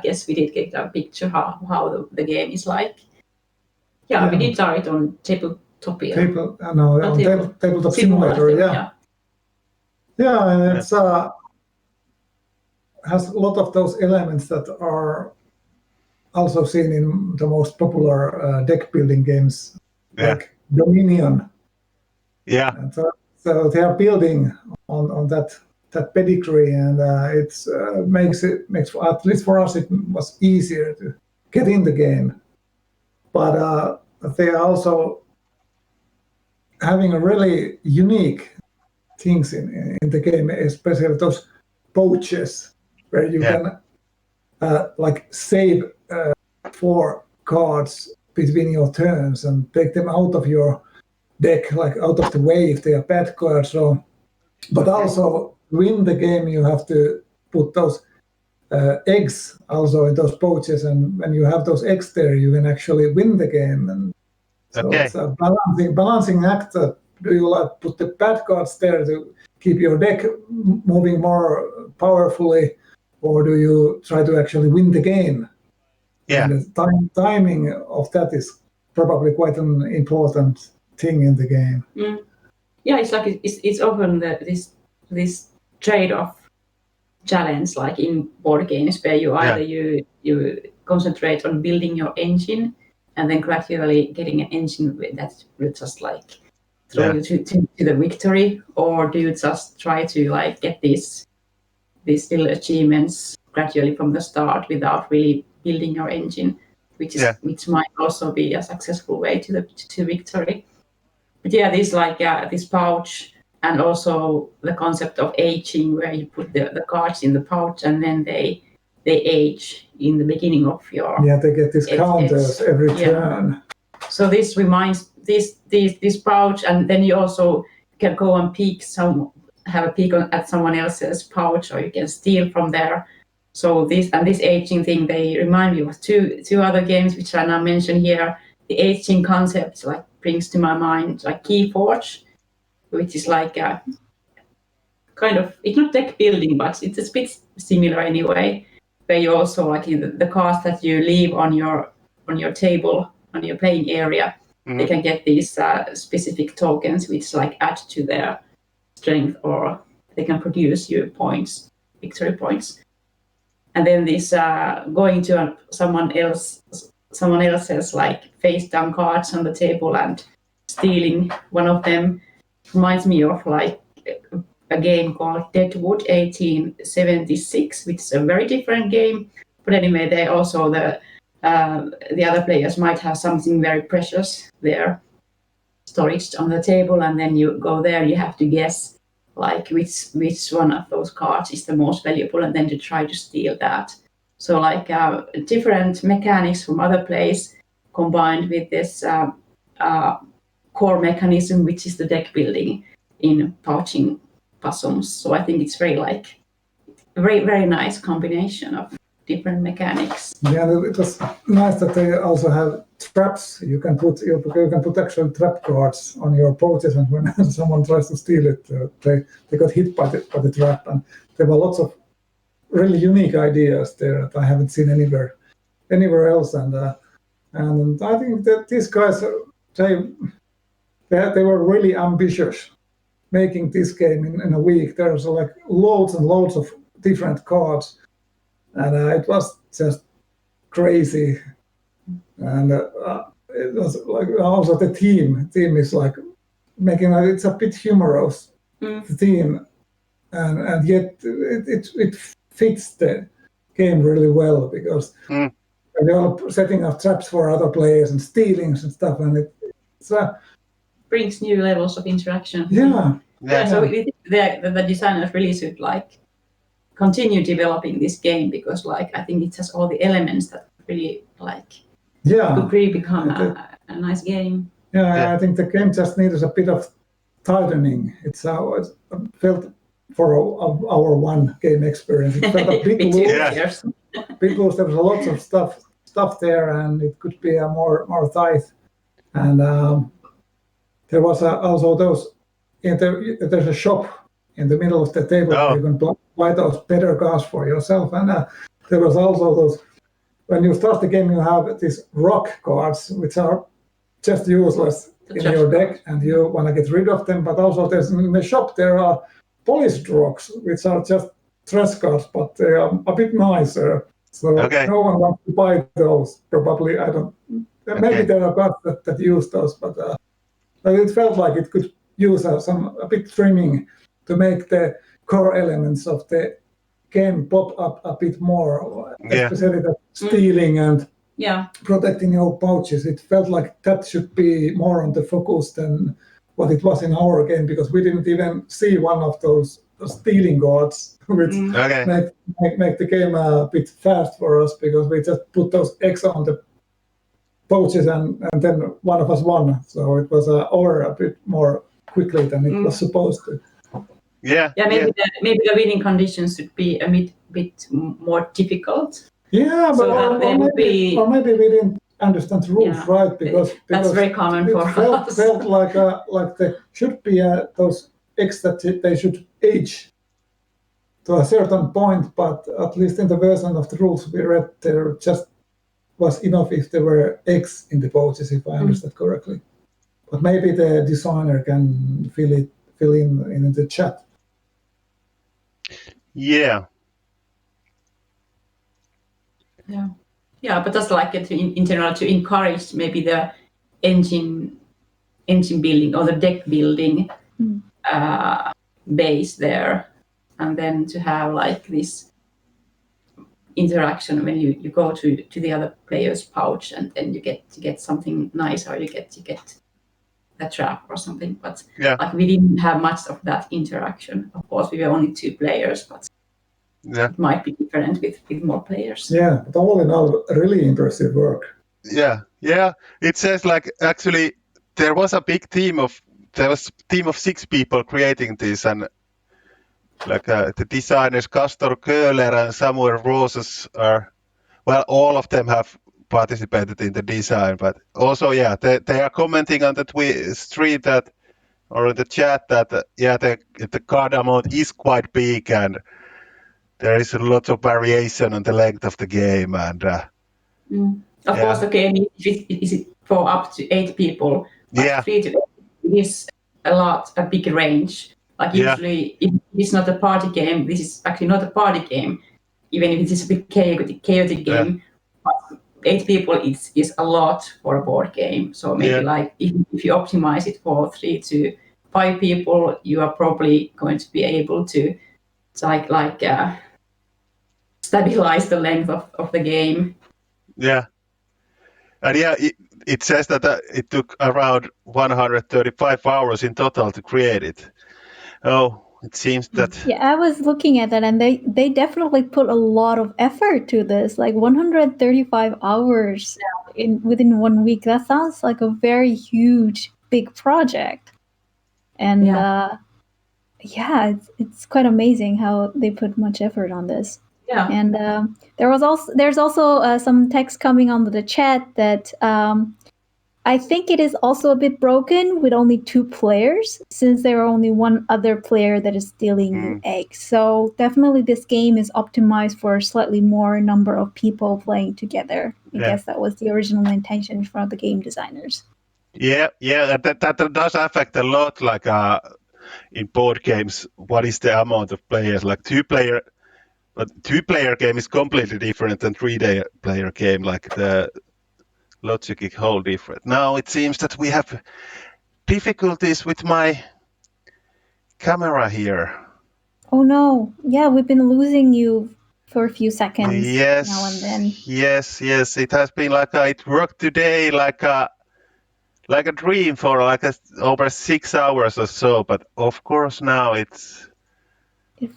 Speaker 4: guess we did get a picture how the game is like. Yeah, we did try it on Tabletopia.
Speaker 3: Tabletop Simulator. Yeah, and it's has a lot of those elements that are also seen in the most popular deck building games, like Dominion.
Speaker 1: Yeah.
Speaker 3: And so they are building on that pedigree, and it's makes at least for us it was easier to get in the game. But they are also having a really unique things in the game, especially those pouches where you can like save 4 cards between your turns and take them out of your deck, like out of the way if they are bad cards. So, but also win the game, you have to put those eggs also in those pouches, and when you have those eggs there, you can actually win the game. And so it's a balancing act. Do you like put the bad cards there to keep your deck moving more powerfully, or do you try to actually win the game?
Speaker 1: Yeah.
Speaker 3: And the timing of that is probably quite an important thing in the game.
Speaker 4: Yeah, it's like it's often this trade-off challenge, like in board games, where you either you concentrate on building your engine and then gradually getting an engine that will just like throw you to the victory, or do you just try to like get these little achievements gradually from the start without really building your engine, which might also be a successful way to victory. But yeah, this like this pouch, and also the concept of aging, where you put the cards in the pouch and then they age in the beginning of your
Speaker 3: they get these counters every turn.
Speaker 4: So this reminds this pouch, and then you also can go and have a peek at someone else's pouch, or you can steal from there. So this aging thing, they remind me of two other games which I now mention here. The aging concept like brings to my mind like Keyforge, which is like a kind of, it's not deck building, but it's a bit similar anyway, where you also like in the cards that you leave on your table, on your playing area, they can get these specific tokens which like add to their strength, or they can produce you points, victory points. And then this going to someone else's like face down cards on the table and stealing one of them reminds me of like a game called Deadwood 1876, which is a very different game. But anyway, they also the other players might have something very precious there, storage on the table, and then you go there. You have to guess like which one of those cards is the most valuable, and then to try to steal that. So like different mechanics from other plays combined with this core mechanism, which is the deck building in pouching puzzles. So I think it's very very nice combination of different mechanics.
Speaker 3: Yeah, it was nice that they also have traps. You can put actual trap cards on your pouches, and when someone tries to steal it, they got hit by the trap. And there were lots of really unique ideas there that I haven't seen anywhere else. And I think that these guys they were really ambitious making this game in a week. There's like loads and loads of different cards, and it was just crazy. And it was like also the theme is like making it's a bit humorous theme, and yet it fits the game really well because they're setting up traps for other players and stealings and stuff, and it's
Speaker 4: brings new levels of interaction.
Speaker 3: Yeah.
Speaker 4: So the designers really should like continue developing this game because like I think it has all the elements that really like could really become a nice game.
Speaker 3: I think the game just needs a bit of tightening. It felt for our one game experience. It felt a bit loose. Big loose. There was a lot of stuff there, and it could be a more tight. And there was also those. There's a shop in the middle of the table where you can buy those better cars for yourself. And there was also those. When you start the game, you have these rock cards, which are just useless in your deck, and you want to get rid of them. But also, in the shop there are polished rocks, which are just trash cards, but they are a bit nicer. So no one wants to buy those. Probably I don't. Maybe there are cards that use those, but it felt like it could use a bit trimming to make the core elements of the game pop up a bit more, especially the stealing and protecting your pouches. It felt like that should be more on the focus than what it was in our game, because we didn't even see one of those stealing guards, which make the game a bit fast for us, because we just put those eggs on the pouches and then one of us won. So it was over a bit more quickly than it was supposed to.
Speaker 4: Maybe the winning conditions should be a bit more difficult.
Speaker 3: Yeah,
Speaker 4: so
Speaker 3: but maybe we didn't understand the rules right, because
Speaker 4: that's very common for us.
Speaker 3: It felt like there should be those eggs that they should age to a certain point, but at least in the version of the rules we read, there just was enough if there were eggs in the pouches, if I understood correctly. But maybe the designer can fill in the chat.
Speaker 1: Yeah,
Speaker 4: but just like in general to encourage maybe the engine building or the deck building base there, and then to have like this interaction when you go to the other player's pouch, and then you get to get something nice, or you get a trap or something. But like we didn't have much of that interaction. Of course, we were only 2 players, but it might be different with more players.
Speaker 3: Yeah, but all in all, really impressive work.
Speaker 1: Yeah. It says like actually there was a big team of 6 people creating this, and like the designers Castor Köhler and Samuel Roses all of them have participated in the design, but also they are commenting on the stream that, or in the chat, that the card amount is quite big, and there is a lot of variation on the length of the game, and
Speaker 4: of course the game is for up to 8 people. 3 to 8 is a big range. Like usually, if it's not a party game, this is actually not a party game, even if it is a big chaotic game. But 8 people is a lot for a board game. So maybe like if you optimize it for 3 to 5 people, you are probably going to be able to like stabilize the length of the game.
Speaker 1: Yeah, and it says that it took around 135 hours in total to create it. Oh, it seems that...
Speaker 2: Yeah, I was looking at that, and they definitely put a lot of effort to this, like 135 hours within 1 week. That sounds like a very huge, big project. And it's quite amazing how they put much effort on this.
Speaker 4: Yeah.
Speaker 2: And there's also some text coming on the chat that I think it is also a bit broken with only 2 players, since there are only 1 other player that is stealing eggs. So definitely this game is optimized for a slightly more number of people playing together. I guess that was the original intention from the game designers.
Speaker 1: Yeah, that does affect a lot, like in board games, what is the amount of players? Like 2-player, but 2-player game is completely different than 3-player game, like the logic is whole different. Now it seems that we have difficulties with my camera here.
Speaker 2: Oh no, yeah, we've been losing you for a few seconds
Speaker 1: Yes,
Speaker 2: now and then.
Speaker 1: yes. It has been like it worked today like a dream for over 6 hours or so. But of course now
Speaker 2: It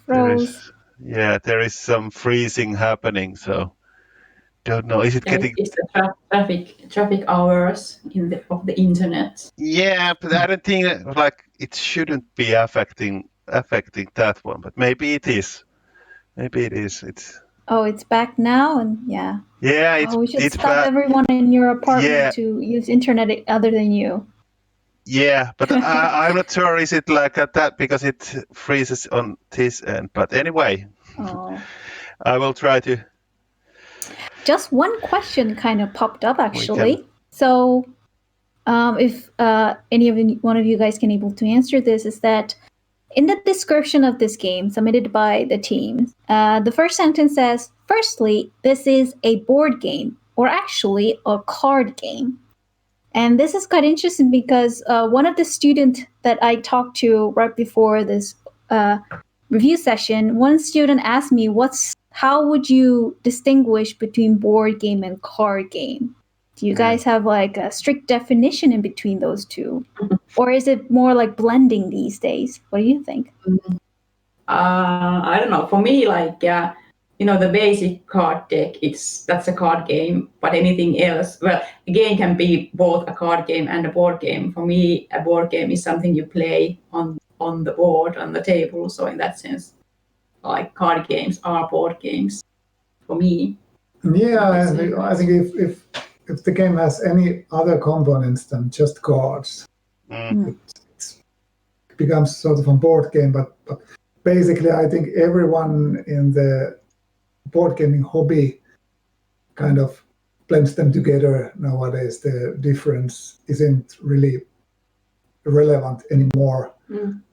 Speaker 2: froze.
Speaker 1: there is some freezing happening. So don't know. Is it getting?
Speaker 4: It's the traffic hours of the internet.
Speaker 1: Yeah, but I don't think it shouldn't be affecting that one. But maybe it is. Maybe it is.
Speaker 2: It's back now, and yeah.
Speaker 1: Yeah,
Speaker 2: we should
Speaker 1: it's
Speaker 2: stop
Speaker 1: back.
Speaker 2: everyone in your apartment
Speaker 1: Yeah.
Speaker 2: to use internet other than you.
Speaker 1: Yeah, but I'm not sure is it like that because it freezes on this end. But anyway, I will try to.
Speaker 2: Just one question kind of popped up actually. So, if one of you guys can able to answer this, is that in the description of this game submitted by the team, the first sentence says, "Firstly, this is a board game, or actually a card game." And this is quite interesting because one of the students that I talked to right before this review session, one student asked me, how would you distinguish between board game and card game? Do you guys have like a strict definition in between those two? Or is it more like blending these days? What do you think?
Speaker 4: I don't know. For me, the basic card deck, that's a card game, but anything else, well, a game can be both a card game and a board game. For me, a board game is something you play on the board, on the table. So in that sense, like card games are board games for me.
Speaker 3: Yeah, I think if the game has any other components than just cards, it becomes sort of a board game. But basically, I think everyone in the board gaming hobby kind of blends them together nowadays. The difference isn't really relevant anymore.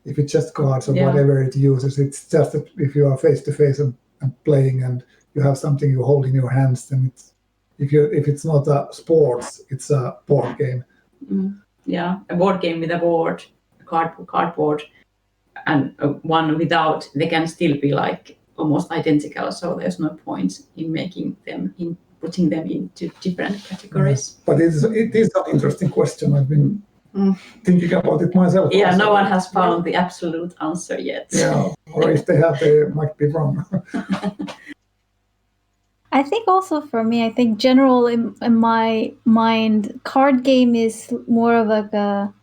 Speaker 3: If it's just cards or whatever it uses, it's just that if you are face to face and playing and you have something you hold in your hands, then if it's not a sports, it's a board game.
Speaker 4: Yeah, a board game with a board, cardboard, and one without, they can still be like almost identical. So there's no point in putting them into different categories.
Speaker 3: But it is an interesting question. I've been thinking about it myself.
Speaker 4: Yeah, no one has found the absolute answer yet.
Speaker 3: Yeah, or if they have, they might be wrong.
Speaker 2: I think also for me, I think general in my mind, card game is more of like a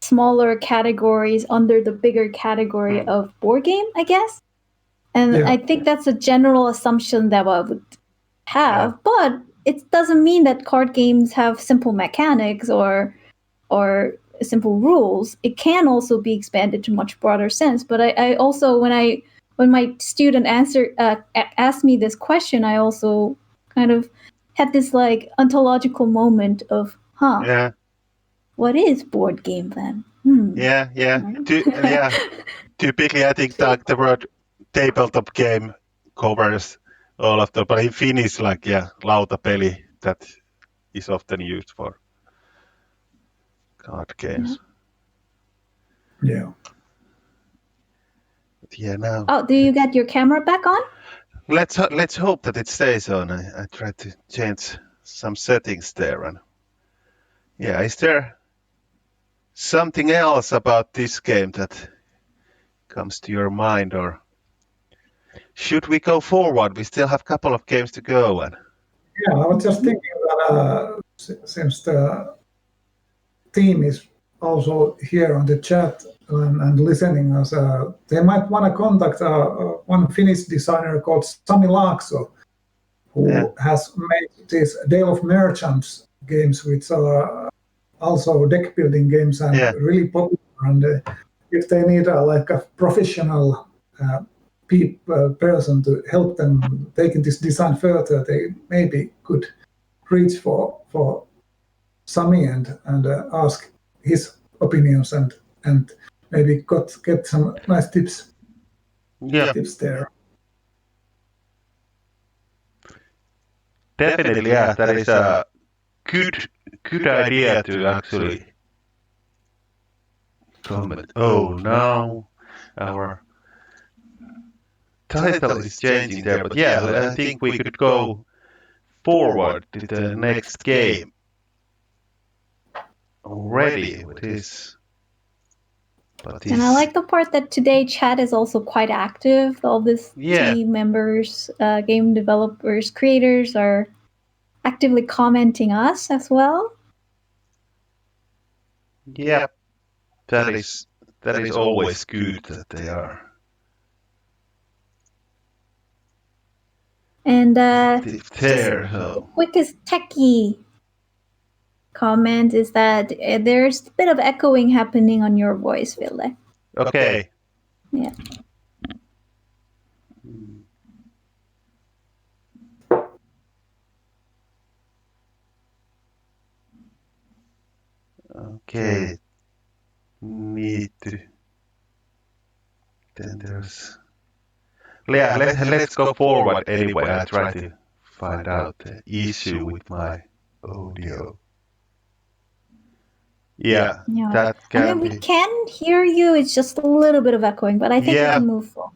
Speaker 2: smaller categories under the bigger category of board game, I guess. And I think that's a general assumption that I would have, but it doesn't mean that card games have simple mechanics or simple rules. It can also be expanded to much broader sense. But I also, when my student asked me this question, I also kind of had this like ontological moment of, what is board game then?
Speaker 1: Yeah. Typically, I think that the word tabletop game covers all of them, but in Finnish, lautapeli, that is often used for card games.
Speaker 3: Yeah.
Speaker 1: But now.
Speaker 2: Oh, do you get your camera back on?
Speaker 1: Let's hope that it stays on. I tried to change some settings there, and is there something else about this game that comes to your mind, or should we go forward? We still have a couple of games to go. I
Speaker 3: was just thinking that since the team is also here on the chat and listening us, they might want to contact one Finnish designer called Sami Laakso, who has made these Day of Merchants games, which are also deck building games and really popular. And if they need a professional person to help them taking this design further, they maybe could reach for Sami and ask his opinions and maybe get some nice tips. Tips there.
Speaker 1: Definitely, that is a good idea to actually comment. Oh, now our title is changing there, but yeah, I think we could go forward to the next game already with this.
Speaker 2: And I like the part that today chat is also quite active. All these team members, game developers, creators are actively commenting us as well.
Speaker 1: Yeah, that is always good that they are.
Speaker 2: And the quickest techie comment is that there's a bit of echoing happening on your voice, Ville.
Speaker 1: Okay.
Speaker 2: Yeah.
Speaker 1: Okay. Need to. Then there's. Yeah, let's go forward anyway. I try to find out the issue with my audio. Yeah, that can
Speaker 2: we can hear you. It's just a little bit of echoing, but I think we can move forward.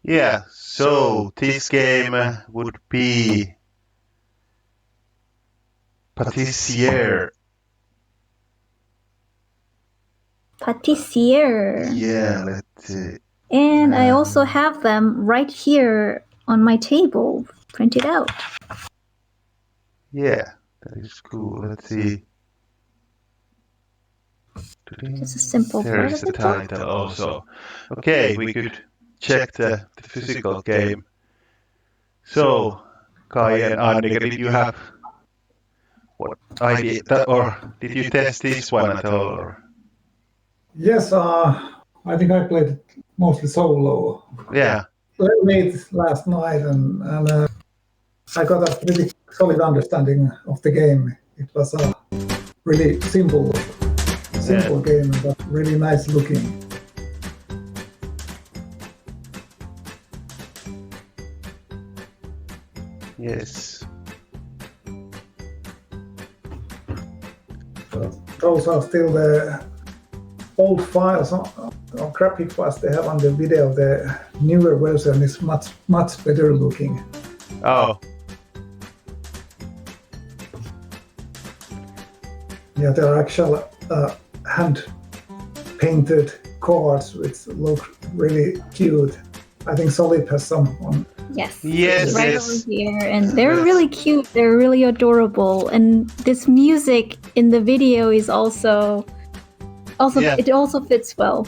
Speaker 1: Yeah, so this game would be Patissier. Yeah, let's see.
Speaker 2: And I also have them right here on my table, printed out.
Speaker 1: Yeah, that is cool. Let's see.
Speaker 2: Just a simple
Speaker 1: There is the title also. Okay, we could check the physical game. So, Kai and Annika, did you have what idea, or did you test this one at all? Or?
Speaker 3: Yes, I think I played it mostly solo.
Speaker 1: Yeah.
Speaker 3: Late last night, and I got a pretty solid understanding of the game. It was a really simple game, but really nice looking.
Speaker 1: Yes.
Speaker 3: So those are still the old files or graphic files they have on the video. The newer version is much better looking.
Speaker 1: Oh.
Speaker 3: Yeah, there are actual hand painted cards which look really cute. I think Solid has some on.
Speaker 2: Yes.
Speaker 1: Right
Speaker 2: over here, and they're really cute. They're really adorable, and this music in the video is also it also fits well.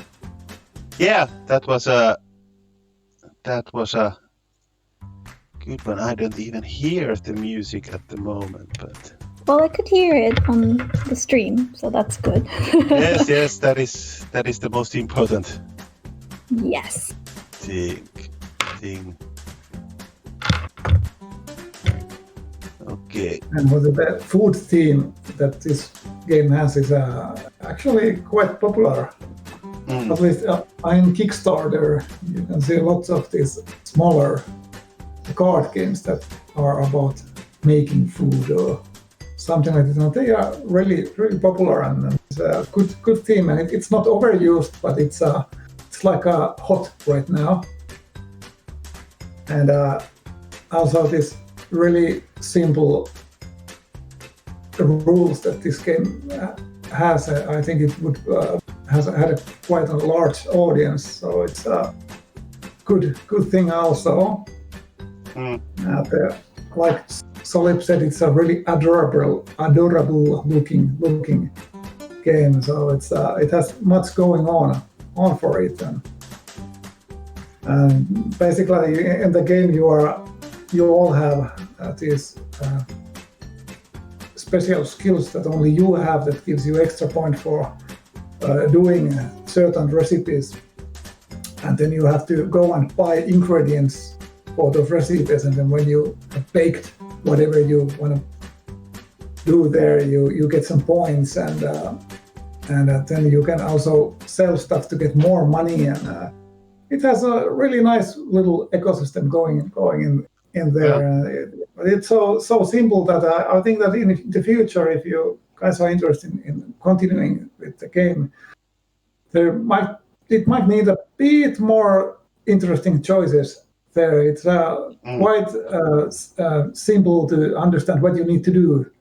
Speaker 1: Yeah, that was a good one. I don't even hear the music at the moment, but.
Speaker 2: Well, I could hear it on the stream, so that's good.
Speaker 1: yes, that is the most important.
Speaker 2: Yes.
Speaker 1: Thing. Okay.
Speaker 3: And with the food theme that this game has is actually quite popular. At least in Kickstarter, you can see lots of these smaller card games that are about making food or something like that. They are really popular, and it's a good theme. And it's not overused, but it's like hot right now. And also this really simple rules that this game has. I think it would has had quite a large audience, so it's a good thing also. Like Solip said, it's a really adorable looking game. So it has much going on for it, and basically in the game you all have these special skills that only you have, that gives you extra point for doing certain recipes, and then you have to go and buy ingredients for those recipes, and then when you have baked whatever you want to do there, you get some points, and then you can also sell stuff to get more money, and it has a really nice little ecosystem going in there. But it's so simple that I think that in the future, if you guys are interested in continuing with the game, there might it might need a bit more interesting choices there. It's quite simple to understand what you need to do,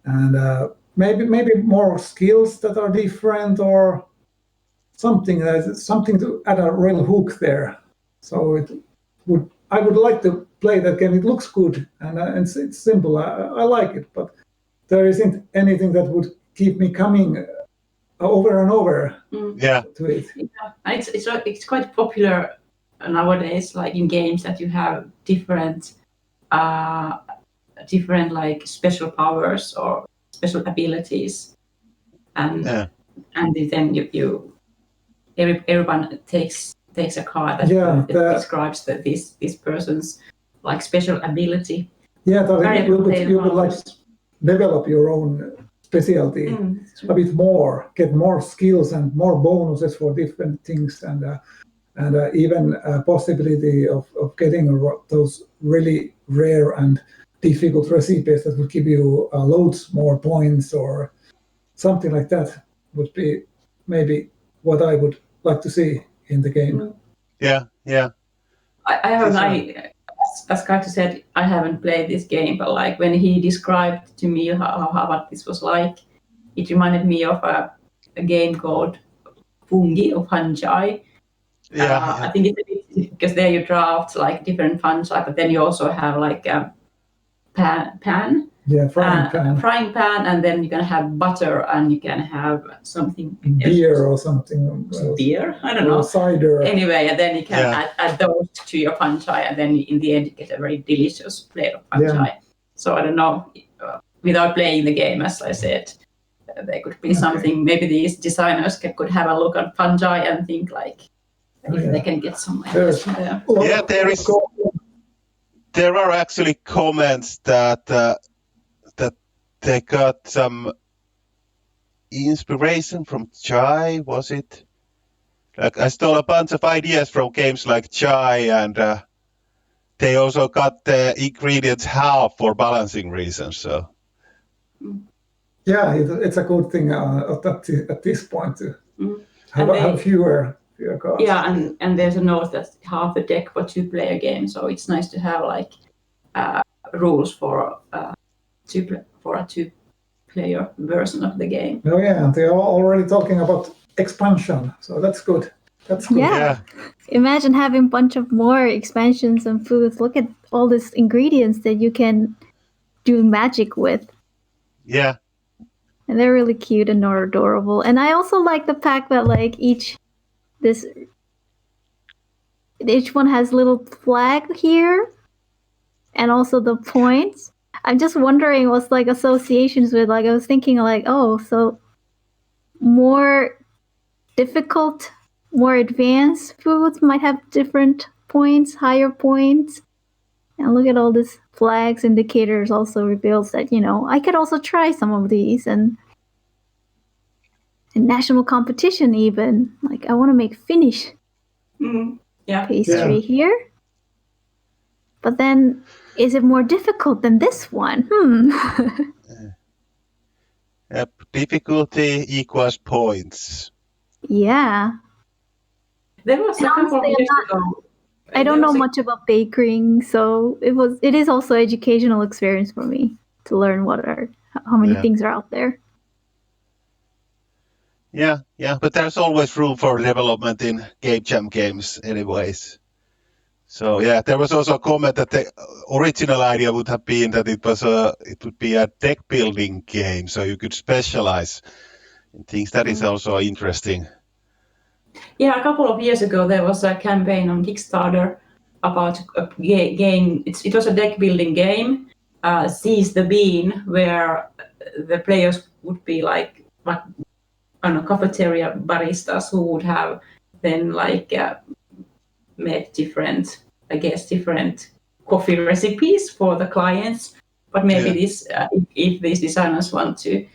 Speaker 3: and maybe more skills that are different or something to add a real hook there. So I would like to play that game. It looks good and it's simple. I like it, but there isn't anything that would keep me coming over and over to it.
Speaker 4: Yeah. It's quite popular nowadays, like in games, that you have different like special powers or special abilities, and then you everyone takes a card that describes this person's like special ability.
Speaker 3: Yeah, you could like develop your own specialty a bit more, get more skills and more bonuses for different things, and even a possibility of getting those really rare and difficult recipes that would give you loads more points or something like that would be maybe what I would like to see in the game.
Speaker 1: Yeah.
Speaker 4: I haven't. As Kaito said, I haven't played this game, but like when he described to me what this was like, it reminded me of a game called Fungi or Fungi. I think it's a bit, because there you draft like different fungi, but then you also have like a pan.
Speaker 3: Yeah, frying
Speaker 4: pan, and then you can have butter, and you can have something
Speaker 3: beer or something.
Speaker 4: Beer? I don't know.
Speaker 3: Cider.
Speaker 4: Anyway, and then you can add those to your fungi, and then in the end you get a very delicious plate of fungi. Yeah. So I don't know, without playing the game, as I said, there could be something. Maybe these designers could have a look at fungi and think like if they can get some ideas from there.
Speaker 1: Yeah, there are actually comments that they got some inspiration from Chai, was it? Like I stole a bunch of ideas from games like Chai, and they also got the ingredients half for balancing reasons. So
Speaker 3: yeah, it's a good thing at this point to have fewer cards.
Speaker 4: Yeah, and there's a note that half the deck for 2-player game, so it's nice to have like rules for a 2-player version of the game.
Speaker 3: Oh yeah, they are already talking about expansion, so that's good. That's good.
Speaker 2: Yeah. Imagine having a bunch of more expansions and foods. Look at all these ingredients that you can do magic with.
Speaker 1: Yeah.
Speaker 2: And they're really cute and adorable. And I also like the fact that like each one has little flag here, and also the points. I'm just wondering what's like associations with, like I was thinking like, oh, so more difficult, more advanced foods might have different points, higher points. And look at all these flags, indicators also reveals that, I could also try some of these, and national competition even. Like I want to make Finnish pastry here. But then, is it more difficult than this one?
Speaker 1: Yep. Difficulty equals points.
Speaker 2: Yeah.
Speaker 4: There was a couple of years ago.
Speaker 2: I don't know much about baking, so it is also educational experience for me to learn how many things are out there.
Speaker 1: Yeah, but there's always room for development in Game Jam games anyways. So yeah, there was also a comment that the original idea would have been that it would be a deck building game, so you could specialize in things. That is also interesting.
Speaker 4: Yeah, a couple of years ago there was a campaign on Kickstarter about a game. It was a deck building game, Seize the Bean, where the players would be like cafeteria baristas who would have then like made different coffee recipes for the clients. But maybe if these designers want to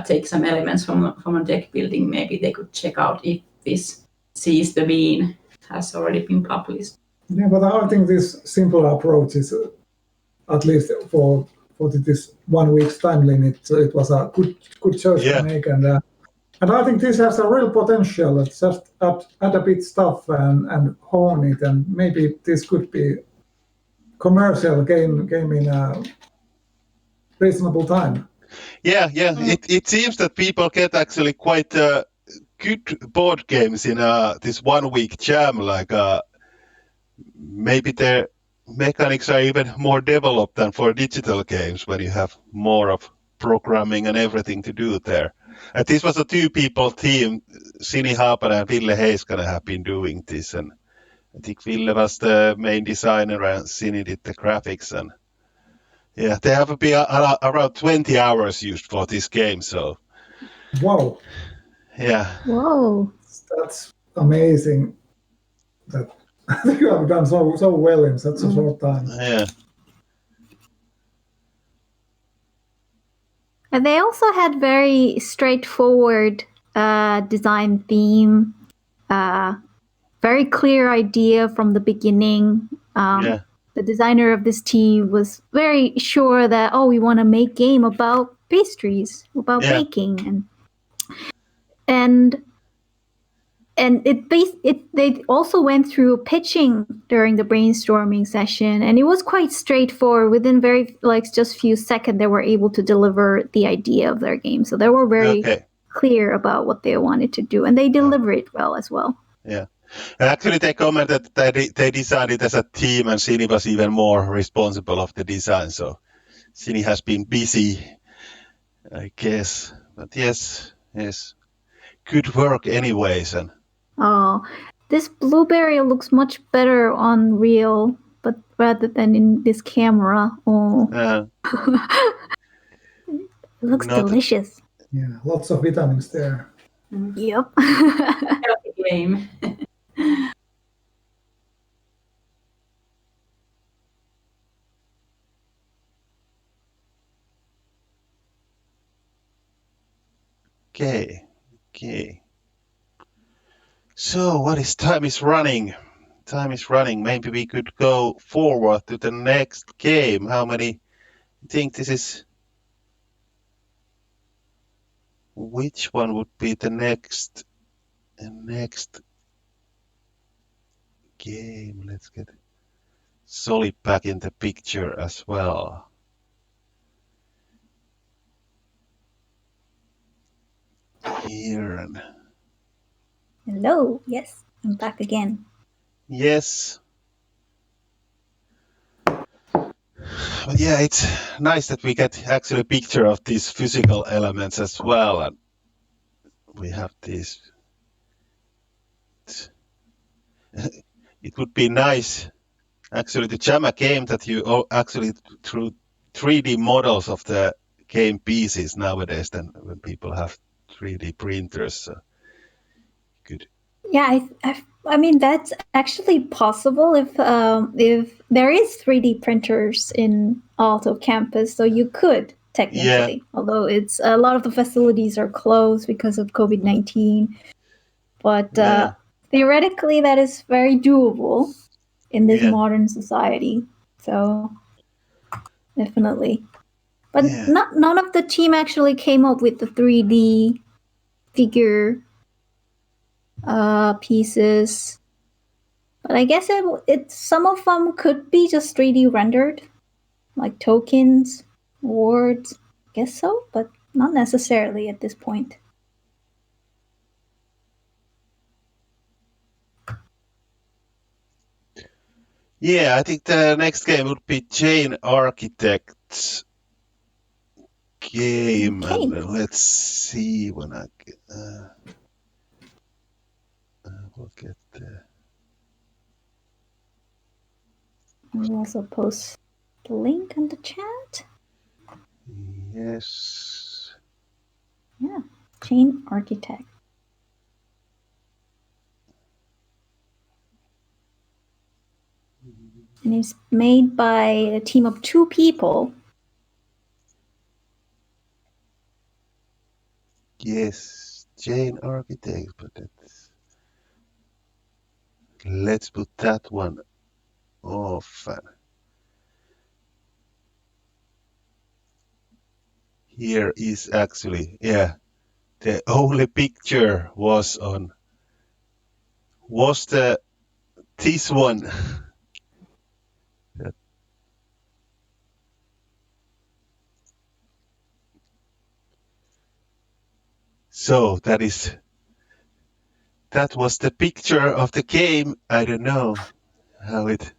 Speaker 4: take some elements from a deck building, maybe they could check out if this Seize the Bean has already been published.
Speaker 3: Yeah, but I think this simple approach is, at least for this 1 week's time limit, so it was a good choice to make, and And I think this has a real potential. Let's just add a bit stuff and hone it, and maybe this could be commercial game in a reasonable time.
Speaker 1: Yeah. It seems that people get actually quite good board games in this 1 week jam. Like maybe their mechanics are even more developed than for digital games when you have more of programming and everything to do there. And this was a 2-people team. Sini Haapanen and Ville Heiskanen have been doing this, and I think Ville was the main designer and Sini did the graphics. And yeah, they have been around 20 hours used for this game. So
Speaker 3: Wow.
Speaker 1: Yeah.
Speaker 2: Whoa.
Speaker 3: That's amazing. That you have done so well in such a short time.
Speaker 1: Yeah.
Speaker 2: And they also had very straightforward design theme, very clear idea from the beginning.
Speaker 1: Yeah.
Speaker 2: The designer of this team was very sure that, we want to make game about pastries, about baking, and they also went through pitching during the brainstorming session, and it was quite straightforward. Within just few seconds, they were able to deliver the idea of their game. So they were very clear about what they wanted to do, and they deliver it well as well.
Speaker 1: Yeah. Actually, they commented that they designed it as a team, and Sini was even more responsible of the design. So Sini has been busy, I guess. But yes, good work anyways. And
Speaker 2: this blueberry looks much better on real, but rather than in this camera. It looks delicious.
Speaker 3: Yeah, lots of vitamins there.
Speaker 2: Yep.
Speaker 4: Healthy game.
Speaker 1: Okay. So what is time is running? Time is running. Maybe we could go forward to the next game. How many think this is? Which one would be the next game? Let's get Solid back in the picture as well. Here and
Speaker 2: hello. Yes, I'm back again.
Speaker 1: yes. But yeah, it's nice that we get actually a picture of these physical elements as well, and we have these. It would be nice actually to jam a game that you actually through 3D models of the game pieces nowadays than when people have 3D printers. So good.
Speaker 2: Yeah, I mean that's actually possible if there is 3D printers in Aalto campus, so you could technically, although it's a lot of the facilities are closed because of COVID-19. But theoretically, that is very doable in this modern society. So definitely, but none of the team actually came up with the 3D figure pieces. But I guess it some of them could be just 3D rendered, like tokens, words. I guess so, but not necessarily at this point.
Speaker 1: Yeah, I think the next game would be Chain Architects game.
Speaker 2: Okay.
Speaker 1: And let's see when I will get there.
Speaker 2: I'll also post the link in the chat.
Speaker 1: Yes.
Speaker 2: Yeah, Chain Architect. And it's made by a team of 2 people.
Speaker 1: Yes, Chain Architect, but let's put that one off. Here is actually, the only picture was this one. So that was the picture of the game. I don't know how it.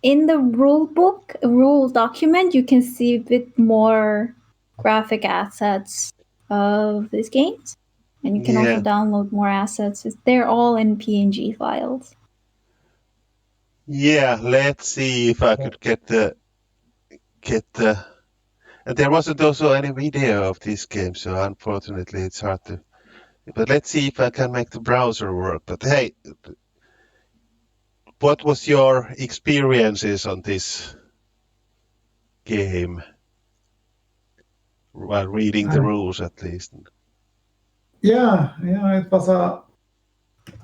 Speaker 2: In the rule document, you can see a bit more graphic assets of these games. And you can also download more assets. They're all in PNG files.
Speaker 1: Yeah, let's see if I could get the. And there wasn't also any video of this game, so unfortunately it's hard to. But let's see if I can make the browser work. But hey, what was your experiences on this game? While reading the rules, at least.
Speaker 3: Yeah, it was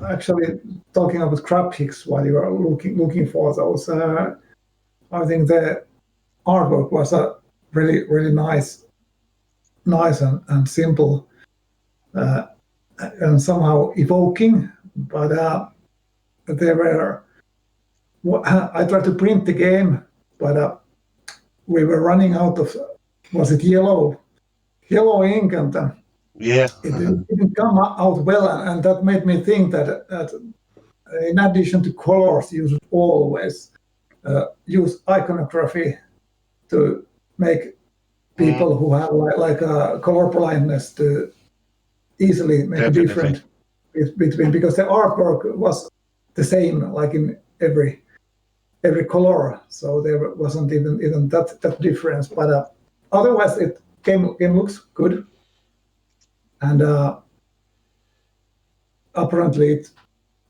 Speaker 3: actually talking about graphics while you were looking for those. I think the artwork was really nice and simple and somehow evoking. But there were. I tried to print the game, but we were running out of. Was it yellow ink and.
Speaker 1: Yeah.
Speaker 3: It didn't come out well, and that made me think that in addition to colors, you should always use iconography to make people who have like a color blindness to easily make a difference between, because the artwork was the same like in every color, so there wasn't even that difference. But otherwise, it game looks good. And apparently it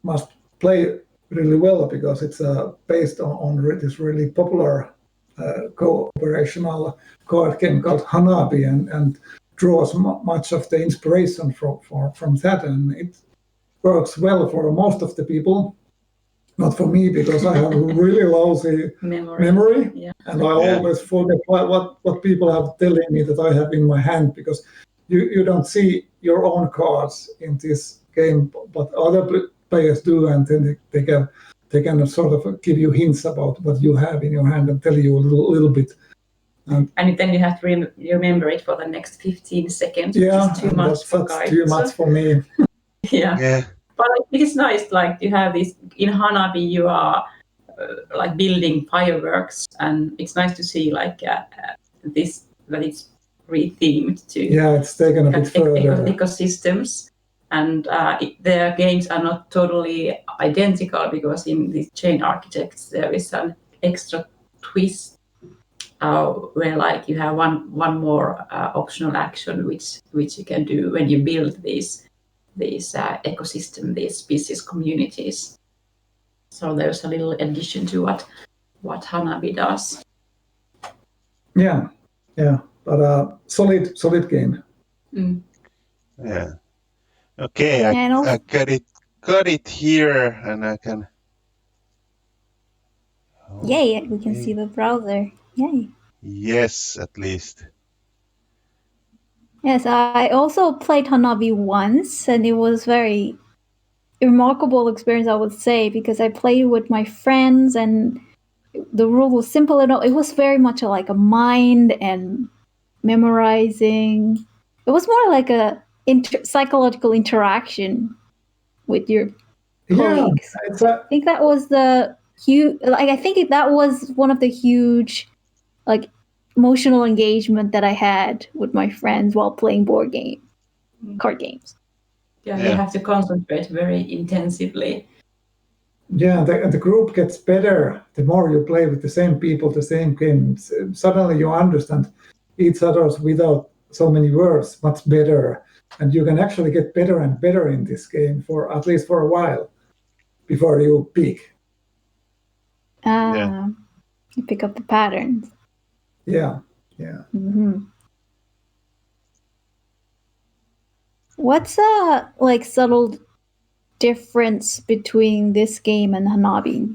Speaker 3: must play really well because it's based on this really popular cooperational card game called Hanabi, and draws much of the inspiration from that, and it works well for most of the people. Not for me, because I have really lousy memory.
Speaker 4: Yeah.
Speaker 3: And I always forget what people have telling me that I have in my hand, because you don't see your own cards in this game, but other players do, and then they can sort of give you hints about what you have in your hand and tell you a little bit.
Speaker 4: And then you have to remember it for the next 15 seconds,
Speaker 3: yeah,
Speaker 4: which is too much for
Speaker 3: that's too much for me.
Speaker 4: Yeah. But it is nice, like you have this, in Hanabi you are like building fireworks, and it's nice to see like this, that it's re-themed to
Speaker 3: it's taken a bit further.
Speaker 4: Ecosystems, and their games are not totally identical, because in these chain architects there is an extra twist where like you have one more optional action which you can do when you build these ecosystem, these species communities. So there's a little addition to what Hanabi does.
Speaker 3: Yeah, but solid game.
Speaker 1: Yeah. Okay, I got it here, and I can.
Speaker 2: Yay! We can see the browser. Yay!
Speaker 1: Yes, at least.
Speaker 2: Yes, I also played Hanabi once, and it was very remarkable experience, I would say, because I played with my friends, and the rule was simple enough. It was very much like a mind and memorizing. It was more like a psychological interaction with your colleagues. I think that was the huge. Like, I think that was one of the huge, like, emotional engagement that I had with my friends while playing card games.
Speaker 4: Yeah, you have to concentrate very intensively.
Speaker 3: Yeah, the group gets better the more you play with the same people, the same games. Suddenly you understand each other's without so many words much better, and you can actually get better and better in this game for at least for a while before you peak.
Speaker 2: You pick up the patterns.
Speaker 3: Yeah.
Speaker 2: Mm-hmm. What's a like subtle difference between this game and Hanabi?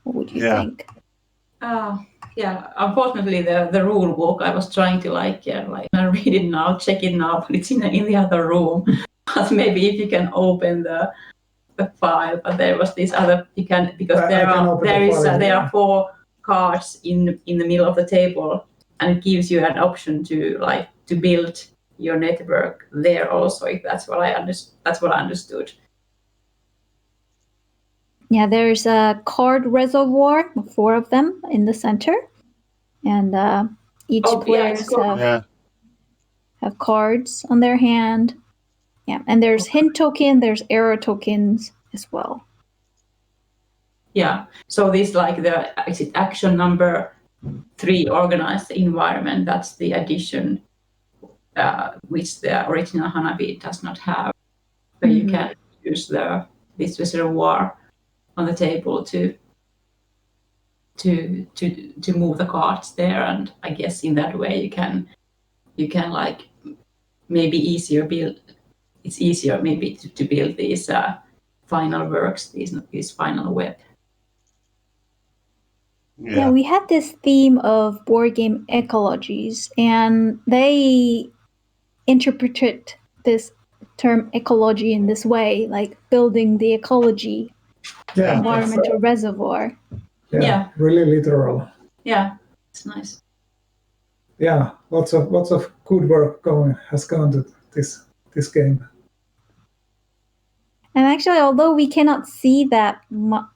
Speaker 2: What would you think?
Speaker 4: Unfortunately, the rule book I was trying to I read it now, check it now, but it's in the other room. But maybe if you can open the file, but there was this other because there are 4 cards in the middle of the table, and it gives you an option to build your network there also. If that's what I understood.
Speaker 2: Yeah, there's a card reservoir, 4 of them in the center, and each player have cards on their hand. Yeah, and there's hint token, there's error tokens as well.
Speaker 4: Yeah, so this action number 3, organize the environment. That's the addition which the original Hanabi does not have, where you can use this reservoir on the table to move the cards there, and I guess in that way you can maybe easier build. It's easier maybe to build these final works, these final web.
Speaker 2: Yeah, we had this theme of board game ecologies, and they interpreted this term ecology in this way, like building the ecology, environmental reservoir.
Speaker 3: Yeah, really literal.
Speaker 4: Yeah, it's nice.
Speaker 3: Yeah, lots of good work has gone to this game.
Speaker 2: And actually, although we cannot see that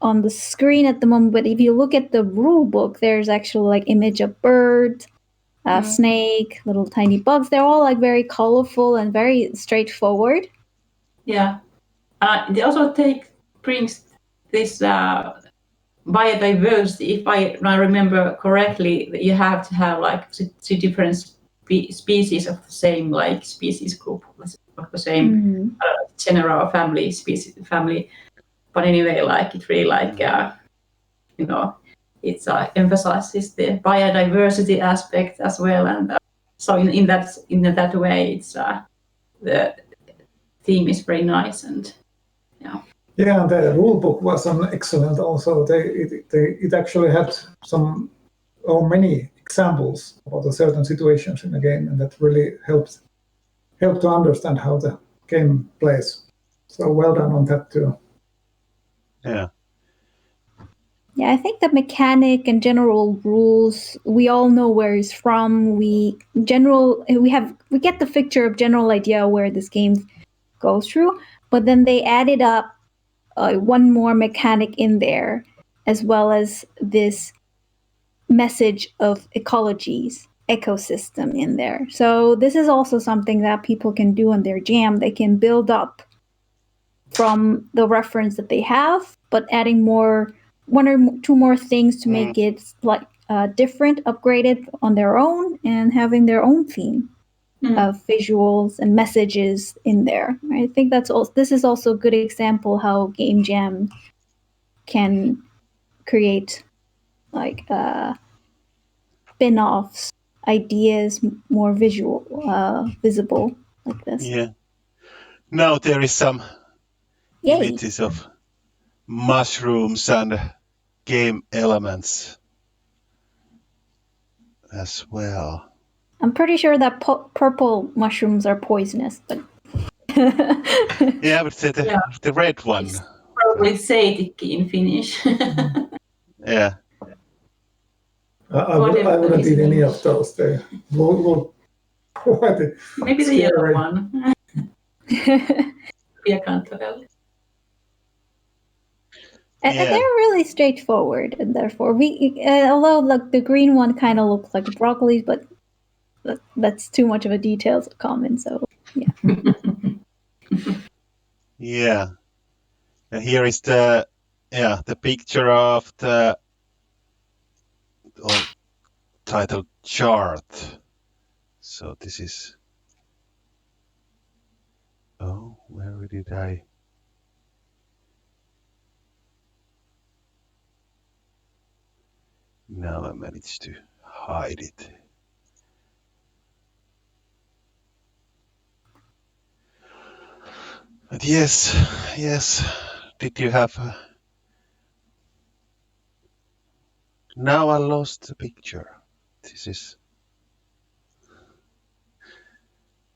Speaker 2: on the screen at the moment, but if you look at the rule book, there's actually image of bird, snake, little tiny bugs. They're all very colorful and very straightforward.
Speaker 4: Yeah, they also brings this biodiversity. If I remember correctly, you have to have 2 different species of the same species group, of the same general family, but anyway, it really it emphasizes the biodiversity aspect as well, and so in that way, it's the theme is very nice, and
Speaker 3: yeah, the rule book was excellent. Also, it actually had many examples about certain situations in the game, and that really helped to understand how the game plays. So well done on that too.
Speaker 1: Yeah.
Speaker 2: Yeah, I think the mechanic and general rules, we all know where it's from. We get the picture of general idea where this game goes through, but then they added up one more mechanic in there, as well as this message of ecologies, ecosystem in there. So this is also something that people can do on their jam. They can build up from the reference that they have, but adding 1 or 2 more things to make it different, upgraded on their own, and having their own theme of visuals and messages in there. I think this is also a good example how Game Jam can create spin-offs, ideas, more visible like this.
Speaker 1: Yeah. Now there is some images of mushrooms and game elements as well.
Speaker 2: I'm pretty sure that purple mushrooms are poisonous, but
Speaker 1: yeah, but the red one.
Speaker 4: It's probably seitikki in Finnish.
Speaker 1: Yeah.
Speaker 3: I wouldn't eat any of those. They look quite
Speaker 4: maybe the yellow one.
Speaker 2: And they're really straightforward, and therefore although the green one kind of looks like broccoli, but that's too much of a detail to comment. So
Speaker 1: yeah. And here is the picture of the title chart. So this is. Oh, where did I? Now I managed to hide it. But yes. Did you have Now I lost the picture. This is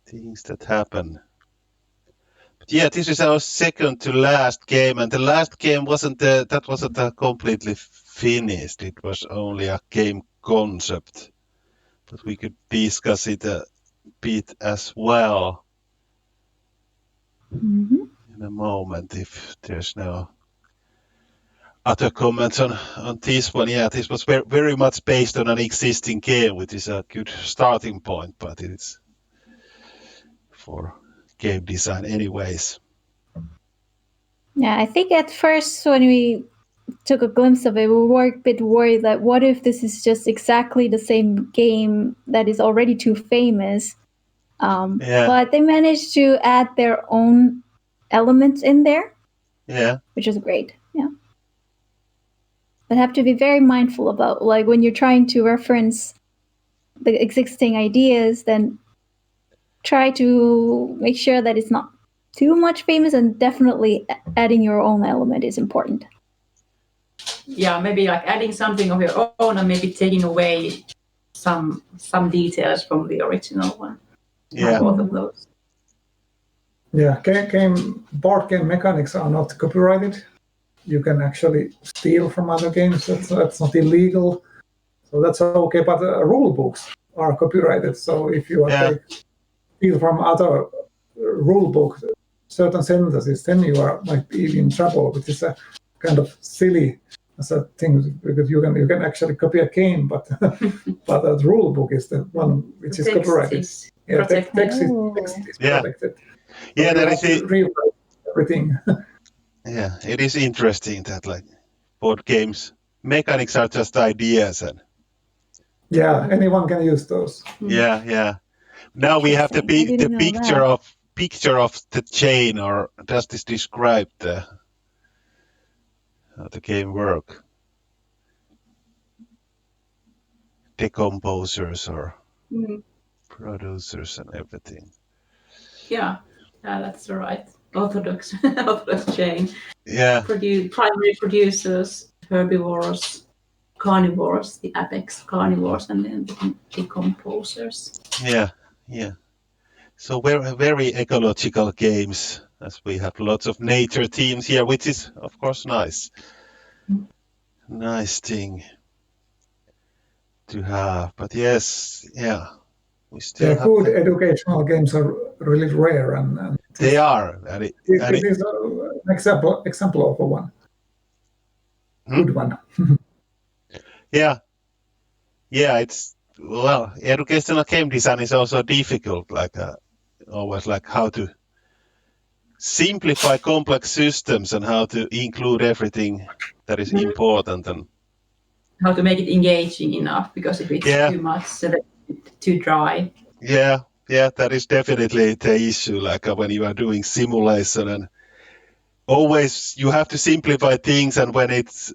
Speaker 1: things that happen. But yeah, this is our second to last game, and the last game wasn't completely finished. It was only a game concept, but we could discuss it a bit as well in a moment if there's no other comments on this one. Yeah, this was very much based on an existing game, which is a good starting point, but it's for game design anyways.
Speaker 2: Yeah, I think at first when we took a glimpse of it, we were a bit worried that what if this is just exactly the same game that is already too famous? But they managed to add their own elements in there.
Speaker 1: Yeah.
Speaker 2: Which is great. Yeah. But have to be very mindful about, like, when you're trying to reference the existing ideas, then try to make sure that it's not too much famous, and definitely adding your own element is important.
Speaker 4: Yeah, maybe like adding something of your own and maybe taking away some details from the original one.
Speaker 1: Yeah.
Speaker 4: Both of those.
Speaker 3: Yeah, board game mechanics are not copyrighted. You can actually steal from other games. That's not illegal, so that's okay. But rule books are copyrighted. So if you steal from other rule books certain sentences, then you might be in trouble, which is a kind of silly as a thing, because you can actually copy a game, but but the rule book is the one which is copyrighted. Text is protected.
Speaker 1: Yeah,
Speaker 3: so that is rewrite everything.
Speaker 1: Yeah, it is interesting that like board games mechanics are just ideas, and
Speaker 3: anyone can use those.
Speaker 1: Yeah. Now we have the picture of the chain, or does this describe how the game work? Decomposers or producers and everything.
Speaker 4: Yeah, that's right. Orthodox chain.
Speaker 1: Yeah.
Speaker 4: Primary producers, herbivores, carnivores, the apex carnivores, and then the decomposers.
Speaker 1: Yeah. So we're very ecological games, as we have lots of nature themes here, which is of course nice. Nice thing to have. But yes, we still have
Speaker 3: good educational games are really rare, and
Speaker 1: they are. And
Speaker 3: it is an example of one. Good one.
Speaker 1: Yeah, it's educational game design is also difficult, always like how to simplify complex systems and how to include everything that is important, and
Speaker 4: how to make it engaging enough, because if it's too much, so that it's too dry.
Speaker 1: Yeah, that is definitely the issue, like when you are doing simulation, and always you have to simplify things, and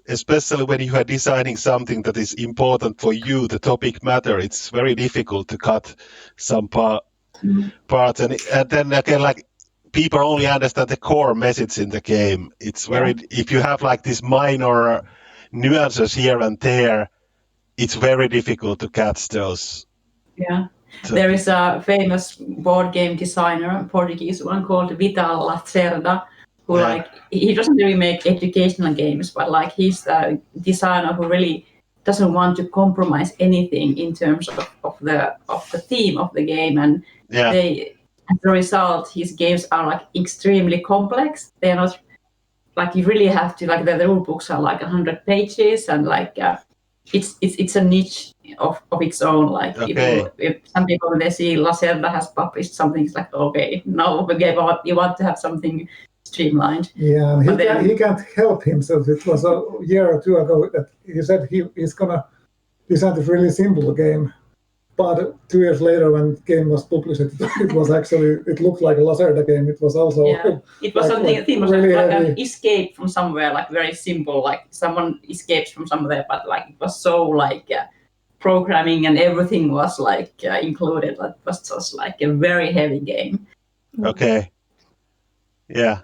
Speaker 1: especially when you are designing something that is important for you, the topic matter, it's very difficult to cut some parts, and then again, like people only understand the core message in the game. It's if you have like these minor nuances here and there, it's very difficult to catch those.
Speaker 4: Yeah. There is a famous board game designer, Portuguese one, called Vital Lacerda, who he doesn't really make educational games, but like he's a designer who really doesn't want to compromise anything in terms of the theme of the game, and as a result, his games are like extremely complex. They're not like, you really have to, like, the rule books are like 100 pages, and like it's a niche of its own. Like if some people, when they see Lacerda has published something, it's like, okay, no, you want to have something streamlined.
Speaker 3: Yeah, and he can't help himself. It was a year or two ago that he said he's gonna design a really simple game, but 2 years later, when the game was published, it was actually, it looked like a Lacerda game. It was also
Speaker 4: it was something was really like an escape from somewhere, like very simple, like someone escapes from somewhere, but like it was so like programming and everything was like included. That was just like a very heavy game.
Speaker 1: Okay. Yeah.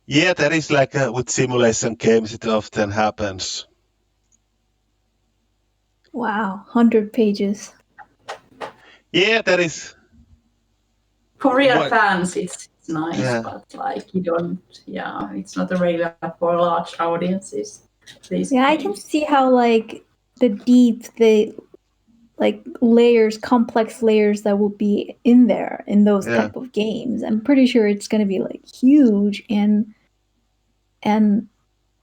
Speaker 1: Yeah, that is like with simulation games, it often happens.
Speaker 2: Wow, 100 pages.
Speaker 1: Yeah, that is.
Speaker 4: For real
Speaker 1: What?
Speaker 4: fans, it's nice,
Speaker 1: Yeah.
Speaker 4: but like you don't, it's not a regular for large audiences. These
Speaker 2: Yeah, I
Speaker 4: games.
Speaker 2: can see how like the like layers, complex layers that will be in there in those
Speaker 1: Yeah.
Speaker 2: type of games. I'm pretty sure it's going to be like huge, and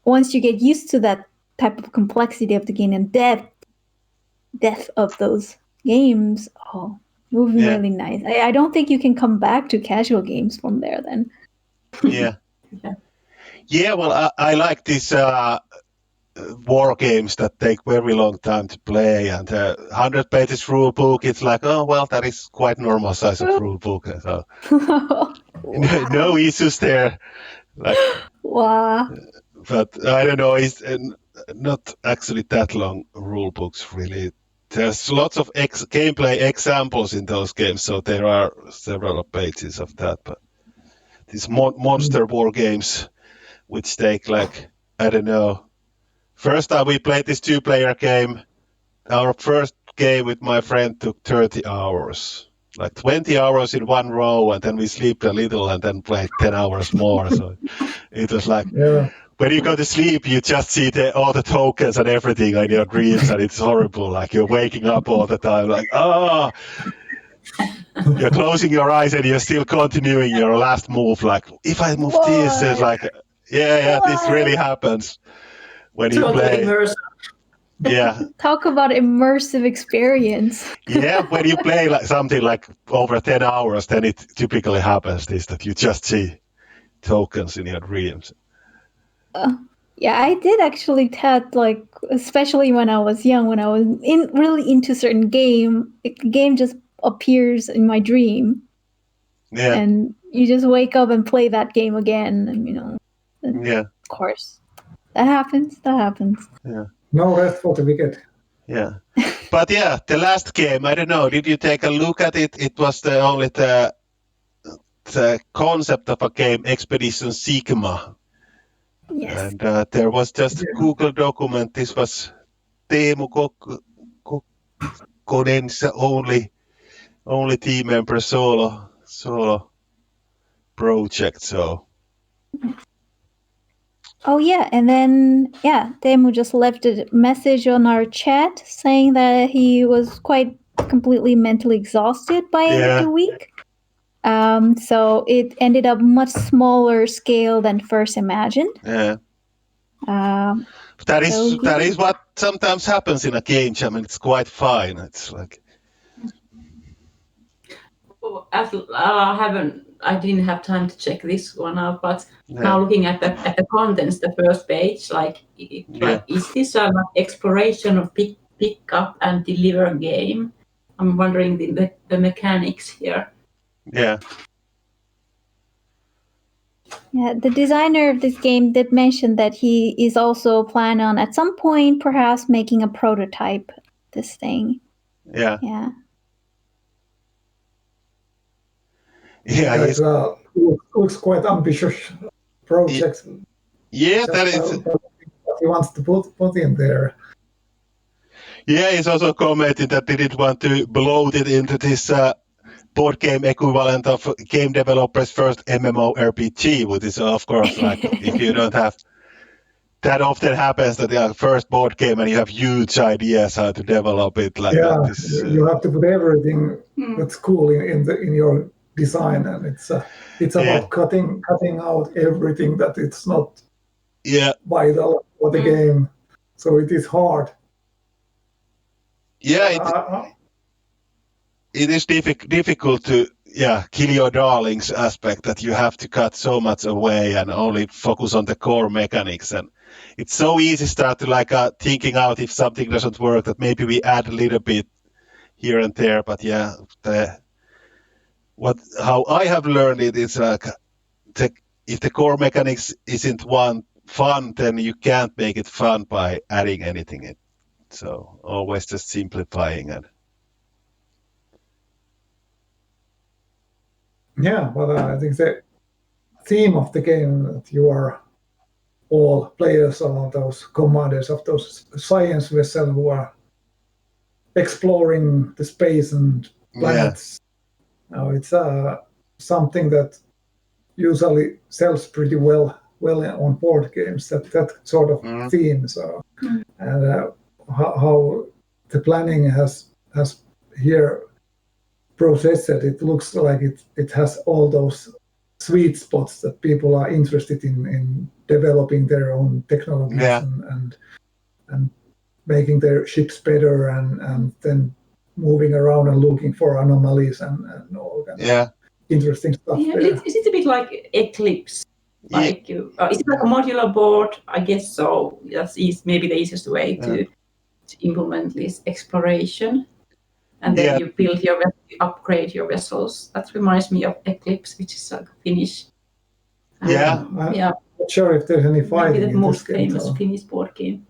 Speaker 2: once you get used to that type of complexity of the game and depth of those games, oh, it will be
Speaker 1: Yeah.
Speaker 2: really nice. I don't think you can come back to casual games from there then.
Speaker 1: Yeah. Yeah, well, I like these war games that take very long time to play, and 100 pages rule book, it's like, oh, well, that is quite normal size of rule book. So no issues there. Like,
Speaker 2: Wow.
Speaker 1: but I don't know, it's not actually that long rule books, really. There's lots of gameplay examples in those games, so there are several pages of that. But these monster war games, which take like, I don't know. First time we played this 2-player game, our first game with my friend took 30 hours. Like 20 hours in one row, and then we slept a little and then played 10 hours more. So it was like, when you go to sleep, you just see all the tokens and everything in your dreams, and it's horrible. Like you're waking up all the time, like, you're closing your eyes and you're still continuing your last move. Like, if I move this, it's like, this really happens when you play.
Speaker 4: Immersive.
Speaker 1: Yeah.
Speaker 2: Talk about immersive experience.
Speaker 1: Yeah, when you play like something like over 10 hours, then it typically happens this, that you just see tokens in your dreams.
Speaker 2: Yeah, I did actually had like, especially when I was young, when I was really into certain game, the game just appears in my dream.
Speaker 1: Yeah.
Speaker 2: And you just wake up and play that game again, and
Speaker 1: Yeah.
Speaker 2: Of course. That happens.
Speaker 1: Yeah.
Speaker 3: No rest for the wicked.
Speaker 1: Yeah. But yeah, the last game, I don't know, did you take a look at it? It was the concept of a game, Expedition Sigma.
Speaker 2: Yes.
Speaker 1: And there was just a Google document. This was Teemu Kokkonen's only team member solo project. So.
Speaker 2: Oh yeah, and then Teemu just left a message on our chat saying that he was quite completely mentally exhausted by the week. So it ended up much smaller scale than first imagined.
Speaker 1: Yeah. That is what sometimes happens in a game jam, and it's quite fine. It's like.
Speaker 4: I didn't have time to check this one out, but now looking at the contents, the first page, is this an exploration of pick up and deliver game? I'm wondering the mechanics here.
Speaker 1: Yeah.
Speaker 2: Yeah, the designer of this game did mention that he is also planning on at some point perhaps making a prototype of this thing.
Speaker 1: Yeah.
Speaker 2: Yeah.
Speaker 1: Yeah,
Speaker 3: it looks quite ambitious project.
Speaker 1: Yeah, that is.
Speaker 3: What he wants to put in there.
Speaker 1: Yeah, he's also commented that he didn't want to bloat it into this board game equivalent of game developers' first MMORPG, which is, of course, like if you don't have. That often happens that the first board game and you have huge ideas how to develop it. Like
Speaker 3: you have to put everything that's cool in your design, and it's about cutting out everything that it's not vital for the game. So it is hard.
Speaker 1: Yeah, it is difficult to kill your darlings aspect, that you have to cut so much away and only focus on the core mechanics. And it's so easy to start to thinking out if something doesn't work, that maybe we add a little bit here and there. But how I have learned it is if the core mechanics isn't fun, then you can't make it fun by adding anything in. So always just simplifying it.
Speaker 3: Yeah, but I think theme of the game that you are all players or those commanders of those science vessels who are exploring the space and planets. It's something that usually sells pretty well on board games. That sort of theme. So, and how the planning has here processed it. It looks like it has all those sweet spots that people are interested in developing their own technologies and making their ships better and then moving around and looking for anomalies and all kind of interesting stuff.
Speaker 4: Yeah,
Speaker 3: there.
Speaker 4: is it a bit like Eclipse? Like is it like a modular board? I guess so. That's maybe the easiest way to implement this exploration. And then you build you upgrade your vessels. That reminds me of Eclipse, which is like Finnish.
Speaker 3: I'm not sure if there's any fighting
Speaker 4: maybe the
Speaker 3: in
Speaker 4: most
Speaker 3: this game.
Speaker 4: famous Finnish board game.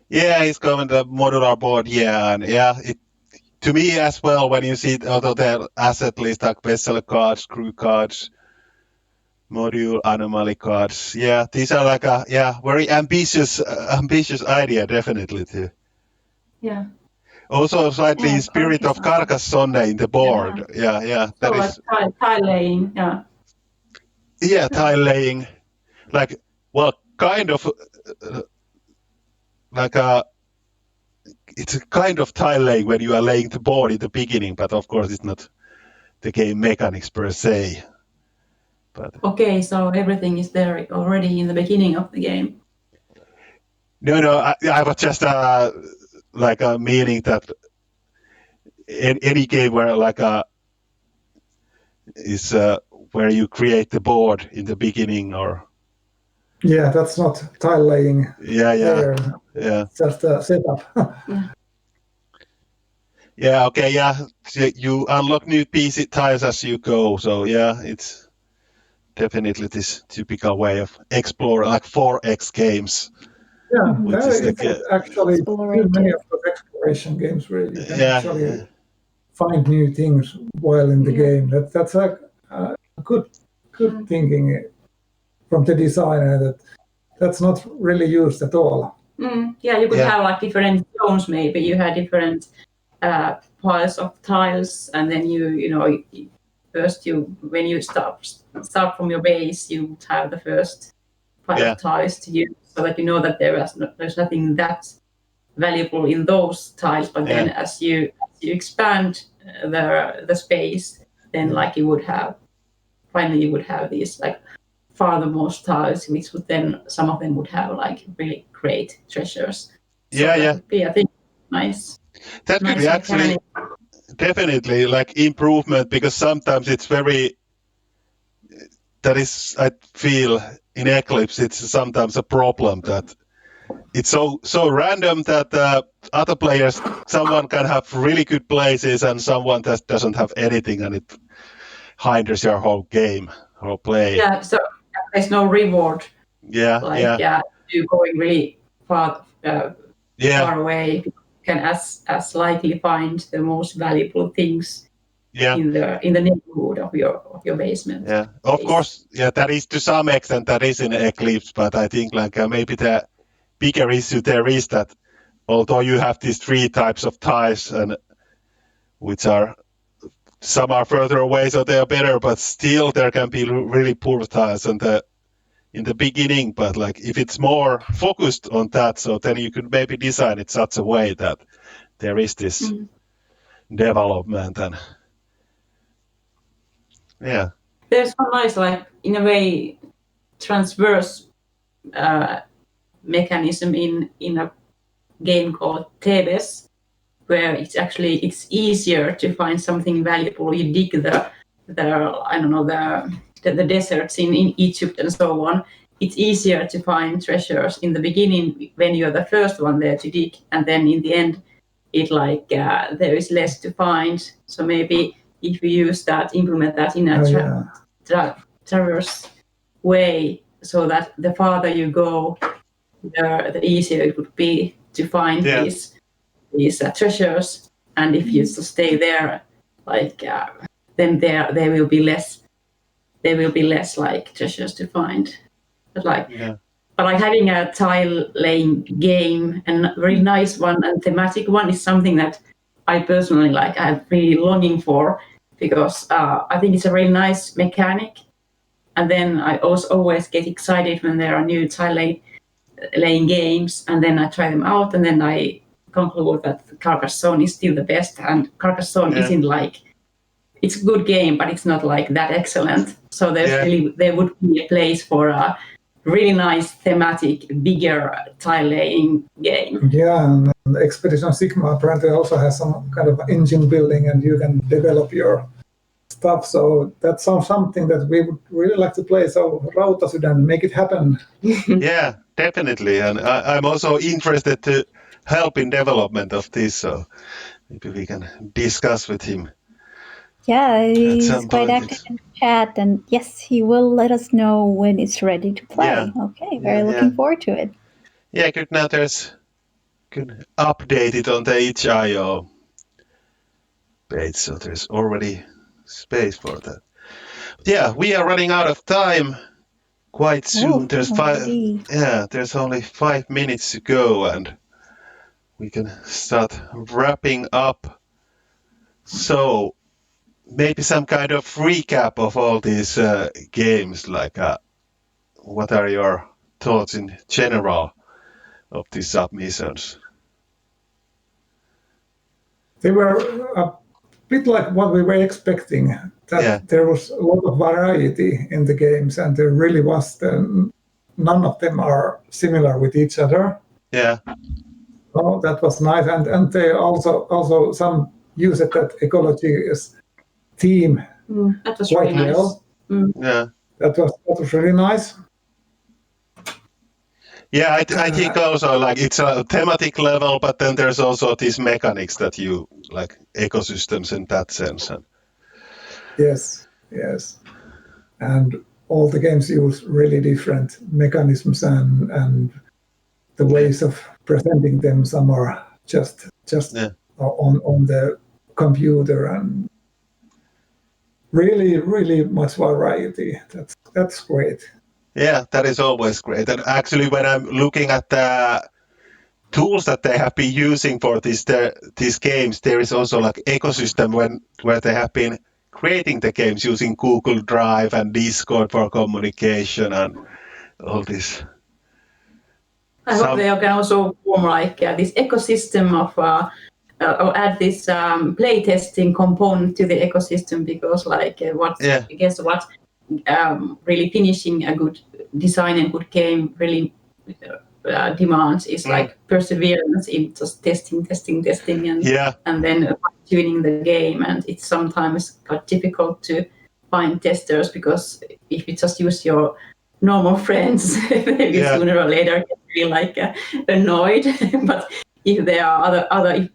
Speaker 1: Yeah, it's coming the modular board. It to me as well. When you see all of the asset list, like vessel cards, crew cards, module anomaly cards. Yeah, these are like a very ambitious idea, definitely too.
Speaker 4: Yeah.
Speaker 1: Also, slightly in spirit of Carcassonne in the board. Yeah.
Speaker 4: So like tile laying,
Speaker 1: Yeah, tile laying, like kind of like it's a kind of tile laying when you are laying the board in the beginning, but of course it's not the game mechanics per se. But
Speaker 4: okay, so everything is there already in the beginning of the game.
Speaker 1: No, I was just meaning that in any game where is where you create the board in the beginning or.
Speaker 3: Yeah, that's not tile laying.
Speaker 1: Yeah.
Speaker 3: It's just a setup.
Speaker 1: You unlock new PC tiles as you go. So it's definitely this typical way of explore, like 4X games.
Speaker 3: Yeah, which is actually many of those exploration games where you can actually find new things while in the game. That's a good thinking from the designer that's not really used at all.
Speaker 4: Yeah, you could have like different zones. Maybe you had different piles of tiles, and then when you start from your base, you would have the first pile of tiles to use, so that you know that there's nothing that valuable in those tiles. But then as you expand the space, then like you would have these like farthermost tiles, which would then some of them would have like really great treasures. So that would be, I think, nice.
Speaker 1: That could be actually definitely like improvement, because sometimes it's very. That is, I feel in Eclipse, it's sometimes a problem that it's so random that other players, someone can have really good places and someone that doesn't have anything, and it hinders your whole game, whole play.
Speaker 4: Yeah, so there's no reward.
Speaker 1: You're
Speaker 4: going really far away. You can as likely find the most valuable things in the neighborhood of your basement.
Speaker 1: Yeah, of course. Yeah, that is to some extent that is in Eclipse, but I think maybe the bigger issue there is that although you have these 3 types of tiles, and which are some are further away, so they are better, but still there can be really poor tiles in the beginning. But if it's more focused on that, so then you could maybe design it such a way that there is this development and. Yeah.
Speaker 4: There's one nice, in a way, transverse mechanism in a game called Thebes, where it's easier to find something valuable. You dig the deserts in Egypt and so on. It's easier to find treasures in the beginning when you're the first one there to dig, and then in the end, there is less to find. So maybe if you implement that in a traverse way, so that the farther you go, the easier it would be to find these treasures. And if you stay there, then there will be less there will be less like treasures to find. But like having a tile laying game, and a very nice one and thematic one, is something that I personally like. I'm really longing for, because I think it's a really nice mechanic. And then I also always get excited when there are new tile laying games, and then I try them out, and then I conclude that Carcassonne is still the best. And Carcassonne isn't like, it's a good game, but it's not like that excellent. So there would be a place for a really nice thematic, bigger tile laying game.
Speaker 3: Yeah, and Expedition Sigma apparently also has some kind of engine building, and you can develop your stuff. So that sounds something that we would really like to play. So Rautasydän, make it happen.
Speaker 1: Yeah, definitely. And I'm also interested to help in development of this. So maybe we can discuss with him.
Speaker 2: Yeah, he's quite active in the chat, and yes, he will let us know when it's ready to play.
Speaker 1: Yeah.
Speaker 2: Okay, very looking forward to it.
Speaker 1: Yeah, good. Now can update it on the itch.io page, so there's already space for that. But yeah, we are running out of time quite soon. There's only 5 minutes to go, and we can start wrapping up. So maybe some kind of recap of all these games, like what are your thoughts in general of these submissions?
Speaker 3: They were a bit like what we were expecting, that there was a lot of variety in the games, and there really was, none of them are similar with each other.
Speaker 1: Yeah.
Speaker 3: So that was nice, and they also some use that Ecologies theme
Speaker 4: that was
Speaker 3: quite
Speaker 4: really
Speaker 3: well.
Speaker 4: Nice.
Speaker 1: Yeah.
Speaker 3: That was really nice.
Speaker 1: Yeah, I think also like it's a thematic level, but then there's also these mechanics that you like, ecosystems in that sense.
Speaker 3: Yes, and all the games use really different mechanisms and the ways of presenting them. Some are just on the computer, and really much variety. That's great.
Speaker 1: Yeah, that is always great. And actually, when I'm looking at the tools that they have been using for these games, there is also like ecosystem where they have been creating the games using Google Drive and Discord for communication and all this.
Speaker 4: I hope they can also form like this ecosystem of, or add this playtesting component to the ecosystem, because like really finishing a good design and good game really demands is like perseverance in just testing and then tuning the game. And it's sometimes quite difficult to find testers, because if you just use your normal friends, maybe sooner or later get really like annoyed. But if there are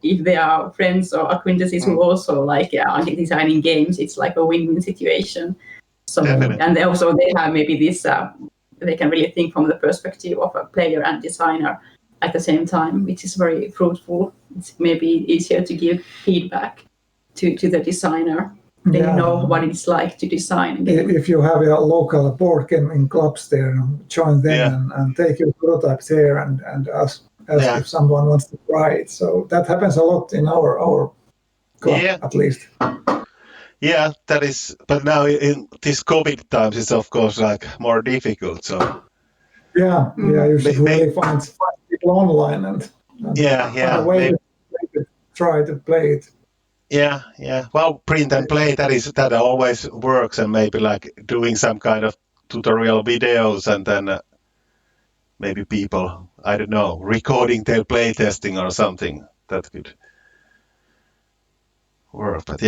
Speaker 4: if there are friends or acquaintances who also like are designing games, it's like a win-win situation. So and they have maybe this they can really think from the perspective of a player and designer at the same time, which is very fruitful. It's maybe easier to give feedback to the designer. They know what it's like to design a game.
Speaker 3: If you have a local board gaming clubs there, join them and take your prototypes there and ask if someone wants to try it. So that happens a lot in our club, at least.
Speaker 1: Yeah, that is. But now in these COVID times, it's of course like more difficult. So
Speaker 3: you should really find people online and find a way to try to play it.
Speaker 1: Yeah. Well, print and play, that always works, and maybe like doing some kind of tutorial videos, and then maybe people, I don't know, recording their playtesting or something that could work. But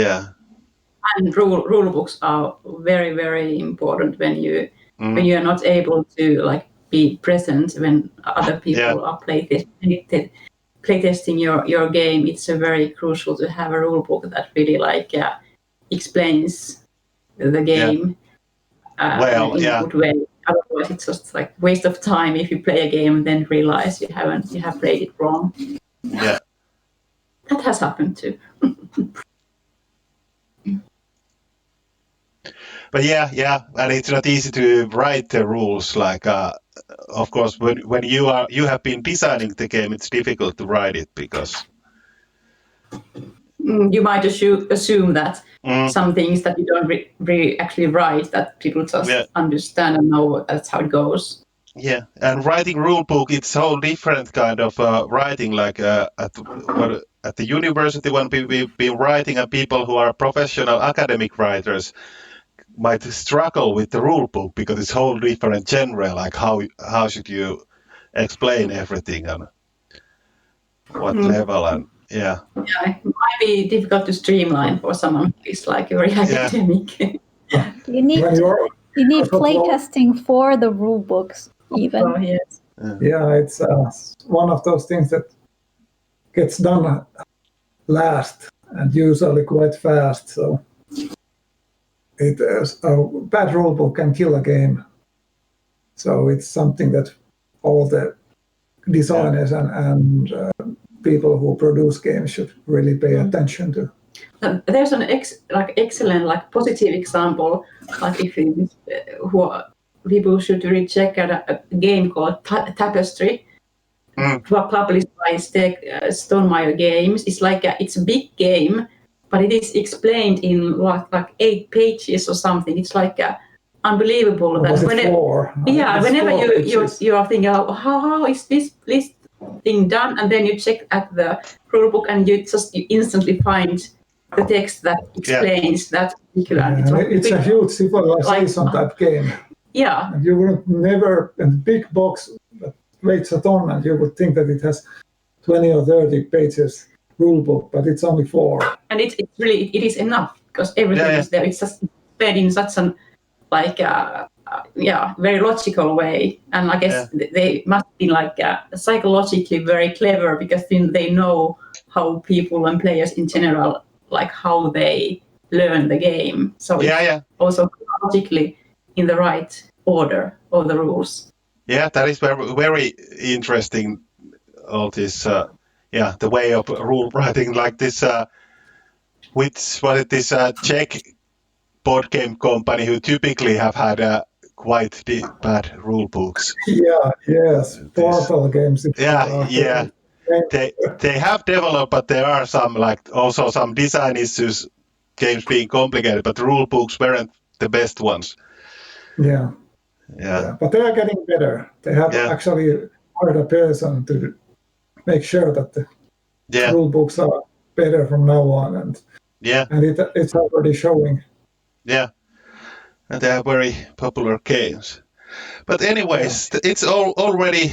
Speaker 4: and rule books are very, very important when you are not able to like be present when other people are playtesting your game. It's very crucial to have a rule book that really like explains the game in a good way. Otherwise, it's just like waste of time if you play a game and then realize you have played it wrong.
Speaker 1: Yeah,
Speaker 4: that has happened too.
Speaker 1: But yeah, and it's not easy to write the rules. Like, of course, when you have been designing the game, it's difficult to write it because
Speaker 4: you might assume that some things that you don't really actually write, that people just understand and know that's how it goes.
Speaker 1: Yeah, and writing rule book, it's a whole different kind of writing. Like at the university, when we've been writing, and people who are professional academic writers might struggle with the rule book because it's whole different genre. Like how should you explain everything and what level and
Speaker 4: Yeah, it might be difficult to streamline for someone who is like very academic.
Speaker 2: You need playtesting for the rule books, even.
Speaker 4: Oh, yes.
Speaker 3: Yeah, it's one of those things that gets done last and usually quite fast. So a bad rule book can kill a game. So it's something that all the designers and people who produce games should really pay attention to.
Speaker 4: There's an excellent, like positive example. Like if people should really check out a game called Tapestry, published by Stonemaier Games. It's like it's a big game, but it is explained in like 8 pages or something. It's like unbelievable. Whenever you are thinking, how is this thing done, and then you check at the rule book and you instantly find the text that explains that particular.
Speaker 3: It's a huge civilization type game.
Speaker 4: Yeah.
Speaker 3: And you would never, in a big box that weighs a ton, and you would think that it has 20 or 30 pages rule book, but it's only 4.
Speaker 4: And it is enough because everything is there. It's just fed in such an very logical way. And I guess they must be like psychologically very clever because then they know how people and players in general, like how they learn the game. So it's also logically in the right order of the rules.
Speaker 1: Yeah, that is very, very interesting. All this, the way of rule writing, like this, this Czech board game company who typically have had quite bad rule books.
Speaker 3: Portal games.
Speaker 1: They have developed, but there are some also some design issues, games being complicated, but rule books weren't the best ones.
Speaker 3: Yeah, but they are getting better. They have actually hired a person to make sure that the rule books are better from now on, and it's already showing.
Speaker 1: Yeah, and they are very popular games. But anyways, it's already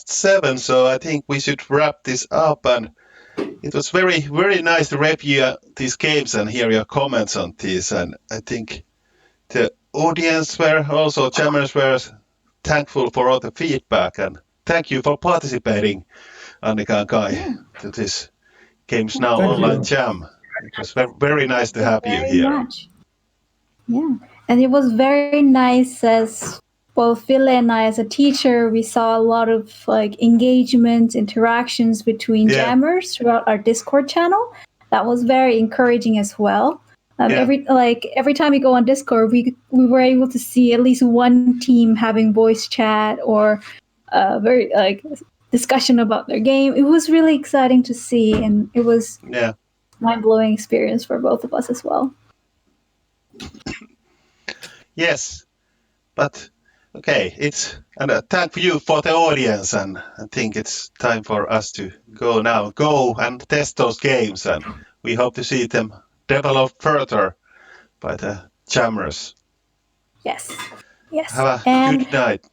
Speaker 1: 7, so I think we should wrap this up. And it was very, very nice to review these games and hear your comments on these. And I think the audience jammers were thankful for all the feedback. And thank you for participating, Annika and Kai, to this Games Now online jam. It was very nice to have you here.
Speaker 2: Much. Yeah, and it was very nice as both Ville and I, as a teacher, we saw a lot of engagement, interactions between jammers throughout our Discord channel. That was very encouraging as well. Every time we go on Discord, we were able to see at least one team having voice chat or very discussion about their game. It was really exciting to see, and it was mind-blowing experience for both of us as well.
Speaker 1: Yes, but okay, and thank you for the audience, and I think it's time for us to go and test those games, and we hope to see them develop further by the jammers.
Speaker 2: Yes.
Speaker 1: Have a good night.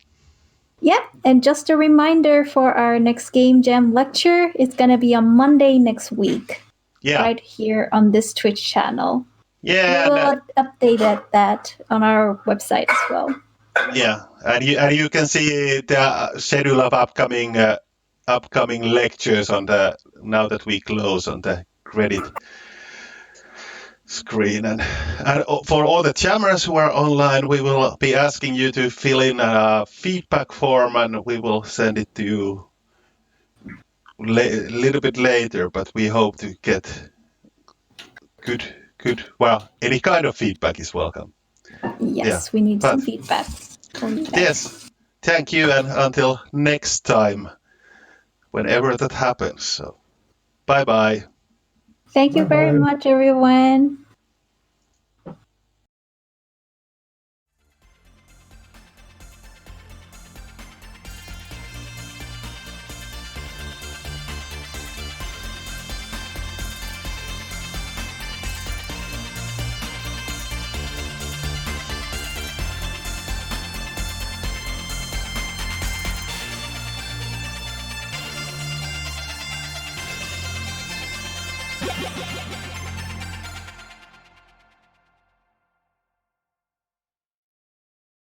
Speaker 2: Yeah, and just a reminder for our next Game Jam lecture, it's going to be on Monday next week.
Speaker 1: Yeah.
Speaker 2: Right here on this Twitch channel.
Speaker 1: Yeah.
Speaker 2: We'll update that on our website as well.
Speaker 1: Yeah, and you can see the schedule of upcoming lectures now that we close on the credit screen. And for all the jammers who are online, we will be asking you to fill in a feedback form, and we will send it to you a little bit later. But we hope to get good. Well, any kind of feedback is welcome.
Speaker 2: Yes, we need some feedback.
Speaker 1: Yes, thank you, and until next time, whenever that happens. So, bye-bye.
Speaker 2: Thank you very much, everyone.